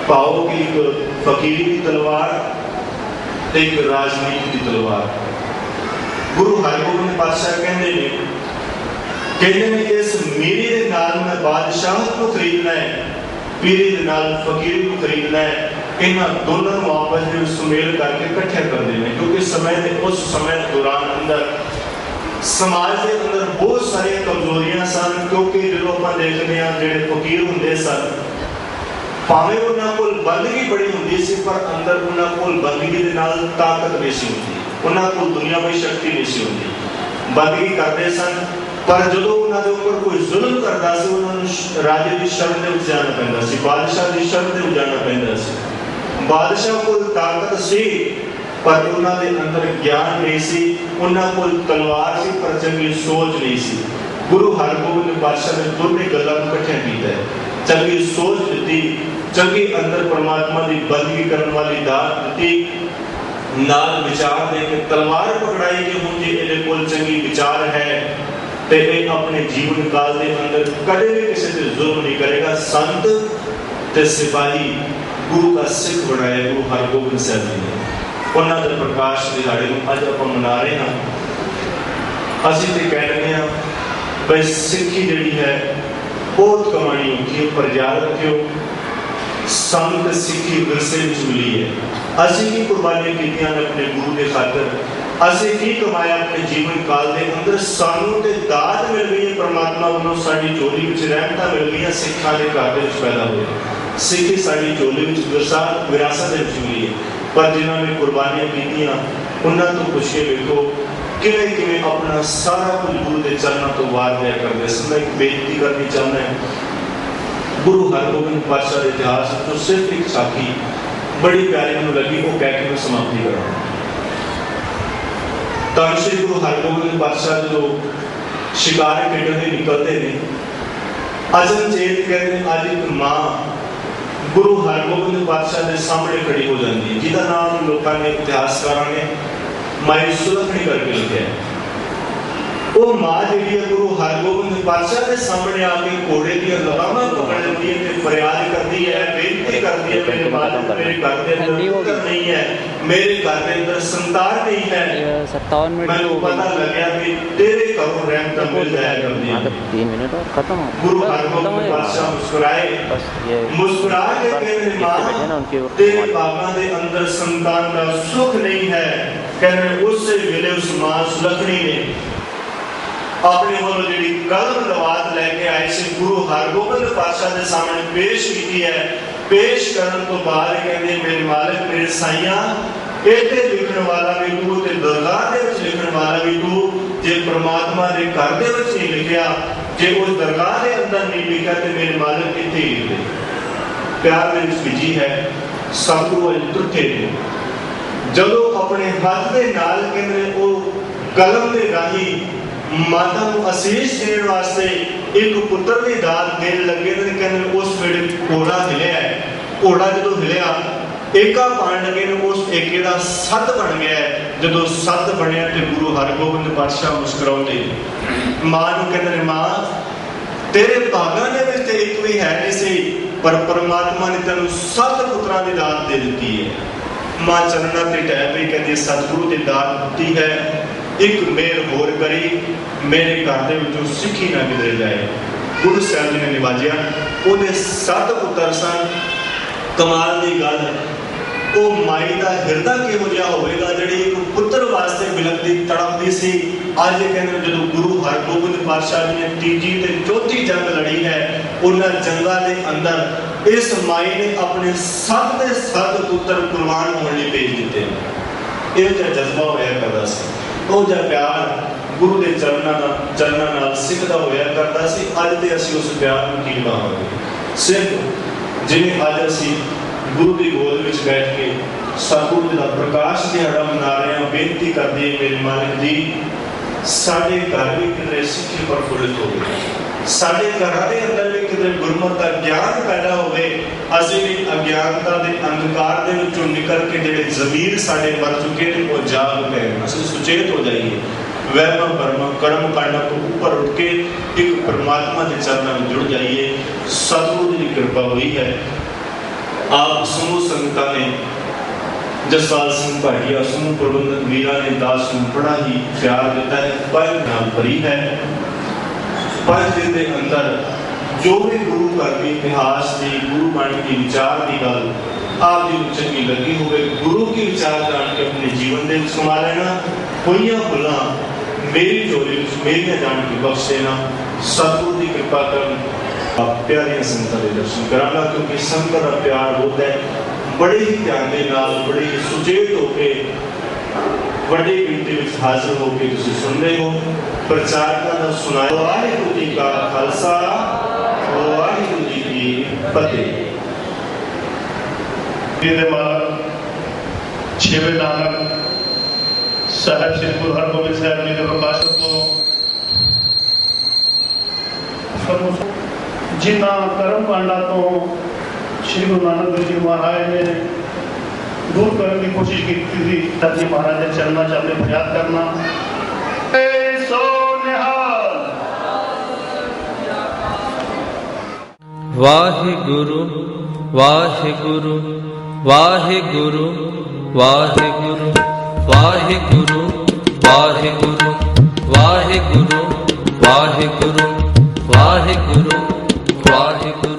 भाव की एक फकीरी की तलवार ते एक राजनीति की तलवार। गुरु हरगोबिंद पातशाह कहते ने इस मीरी दे नाल मैं बादशाह को खरीदना है, पीरी दे नाल फकीरी को खरीदना है। इन्हां दोनों नूं आपस विच सुमेल करके इकट्ठे कर देने, क्योंकि समय दे उस समय दौरान अंदर समाज के अंदर बहुत सारी कमजोरियां सन। क्योंकि जो आप देखते हैं जिहड़े फकीर हुंदे सन, भावें उन्हां कोल बंदगी बड़ी हुंदी सी, पर अंदर उन्हां कोल बंदगी दे नाल ताकत नहीं सी हुंदी, उन्हां कोल दुनियावी शक्ति नहीं सी हुंदी। बंदगी करते सन, पर जो उन्होंने ऊपर कोई जुल्म करता सी, उन्होंने राजे की शरण में जाना पैंदा सी, बादशाह की शरण में जाना पैंदा सी। बादशाह को ताकत सी, पर उन्होंने अंदर ज्ञान नहीं सी, उन्होंने कोई तलवार सी, पर चंगी सोच नहीं सी। गुरु हरगोबिंद पातशाह ने दोनों गल्लां इकट्ठियां कीता है, चंगी सोच दी, चंगी अंदर परमात्मा की बंदगी करने वाली दात दी, नाल विचार दे के तलवार पकड़ाई कि हुण जे इहदे कोल चंगी विचार है ते ये अपने जीवन काल के अंदर कदे भी किसी से जुल्म नहीं करेगा। संत ते सिपाही गुरु का सिख बनाया गुरु हरगोबिंद साहब जी ने। उन्होंने प्रकाश दिहाड़े अज आप मना रहे हैं। असीं तो कह रहे हैं भाई सिक्खी जी है बहुत कमानी औखी है, पर याद रखियो संत सिक्खी विरसे में मिली है। असीं की कुर्बानियां कीतियां ने अपने गुरु के खातर, असीं की कमाया अपने जीवन काल के अंदर, सानू ते दात मिल गई है परमात्मा वालों, साडी झोली विच रहमतां मिल गई, सिखां दे घर दे विच पैदा होए। सिक्खी साडी झोली विच विरासत दे विच मिली है, पर जिन्हां ने कुर्बानियां कीतियां उन्हां तो पुछिए वेखो किवें किवें अपना सारा कुछ गुरु के चरणों तो वार दिया करते। मैं एक बेनती करनी चाहना है, गुरु हरगोबिंद पातशाह के इतिहास तो सिर्फ एक साखी बड़ी प्यारी मैनूं लगी, वो कह के मैं समाप्ति करूँ। धन श्री गुरु हरगोबिंद पातशाह जो शिकार खेडने निकलते हैं, अचनचेत कहते हैं अज एक माँ गुरु हरगोबिंद पातशाह के सामने खड़ी हो जाती है, जिसका नाम लोगों ने इतिहासकारों ने माई सुलखनी करके लिखा है। वो माँ जी गुरु हरगोबिंद पातशाह के सामने आके घोड़े दी लगामां पकड़ लेती है, फरियाद करती है, बेनती करती है, मेरे मालिक मेरे घर के अंदर पुत्र नहीं है, मेरे घर के अंदर संतान नहीं है, 57 मिनट मैंने पता लग गया कि तेरे घरों रहमत मिल जाया करती है। 3 मिनट और खत्म हो। गुरु हरगोबिंद पातशाह मुस्कुराए, बस ये मुस्कुरा के कहते मां तेरे बागां दे अंदर संतान का सुख नहीं है। कहने उस वेले उस मां सुलखनी ने अपने वालों जी कलम लवात लैके आए से गुरु हरगोबिंद पातशाह के सामने पेश की है। पेश करने तो बाद कहते मेरे मालिक मेरे साइया इत्थे लिखने वाला भी तू ते दरगाह दे विच लिखने वाला भी तू, जे परमात्मा दे घर दे विच नहीं लिखिया, जे उस दरगाह दे अंदर नहीं लिखा ते मेरे मालिक इत्थे ही लिख दे। प्यार दे विच विजी है सतगुरु अज टुटे ने जदों अपने हाथ दे नाल कहंदे ओ कलम दे राही माता को आशीष देने वास्ते एक पुत्र की दात देने लगे तो कहते उस वेले घोड़ा हिलिया है। घोड़ा जो हिलिया एका पान लगे उस एके का सत बन गया है। जो सत बनया तो गुरु हरगोबिंद पातशाह मुस्कुराते मां को कहते मां तेरे भागां दे विच एक भी है नहीं सी, पर परमात्मा ने तेन 7 पुत्रां की दात दे दी है। मां चरणा ते टह पई कहती सतगुरु की दात दी है, एक मेल होर करी मेरे घर दे विचों सिक्खी ना किधरे जाए। गुरु साहब जी ने निवाजिया उहदे 7 पुत्र सन। कमाल की गल वो माई का हिरदा किहो जिहा होवेगा जिहड़ी एक पुत्र वास्ते बिलखदी तड़पदी सी। अज कहंदे जदों गुरु हरगोबिंद पातशाह जी ने 3जी ते 4थी जंग लड़ी है, उन्हां जंगां दे अंदर इस माई ने अपने 7 के 7 पुत्र कुर्बान होने लई भेज दिते। इहो जिहा जज्बा होया करदा सी, ਉਹ ਜਿਹਾ ਪਿਆਰ गुरु के चरणों नाल सिखदा होया करता सी। अज ते असीं उस प्यार नूं की निभावांगे? सिर्फ जिवें अज असीं गुरु की गोद विच बैठ के सतगुरु दा प्रकाश दिहाड़ा मना रहे हैं, बेनती करदे मेरे मालिक जी साडे घर भी किते सिੱਖੀ प्रफुल्लित होवे, साडे घरां दे अंदर भी किते गुरमत दा ज्ञान पैदा होवे, असीं भी अज्ञानता दे अंधकार दे विचों निकल के जिहड़े ज़मीर साडे मर चुके ने वो जाग गए, असीं सुचेत हो जाइए, वहम भरम कर्म कांडा को ऊपर उठ के एक परमात्मा के चरणों में जुड़ जाइए। सतगुरु की कृपा हुई है। आप समूह संगतां ने जसपाल सिंह भाटिया समूह प्रबंधक मीरा ने दास को बड़ा ही प्यार देता है। पंज नाम भरी है। 5 दिन के अंदर जो भी गुरु घर के इतिहास की गुरु बाणी की विचार की गल आप जी चंगी लगी होवे, गुरु की विचार जान के अपने जीवन में समा लेना। होइयां भुलां मेरी झोली मेरियां जान के बख्श देना। सतगुरु की कृपा कर आप प्यारियां संगतां दे दर्शन करांगा, क्योंकि संगत का प्यार होता है बड़े ही ध्यान के नाल बड़े ही सुचेत होकर बड़ी गिनती में हाजिर होकर तुसीं सुन रहे हो। प्रचारकां दा सुनाया वाहिगुरू जी का खालसा वाहिगुरू जी की फतेह। मेरे मालक छेवें नानक साहब श्री गुरु हरगोबिंद साहब जी के प्रकाशक को जिन्ना कर्म कांडा तो श्री गुरु नानक देव जी महाराज ने दूर करने की कोशिश की थी, तब जी महाराज के चरणों से अपने फरियाद करना। सो निहाल वाहिगुरु वाहिगुरु वाहिगुरु वाहिगुरु वाहिगुरु वाहिगुरु वाहिगुरु वाहिगुरु वाहिगुरु वाहिगुरु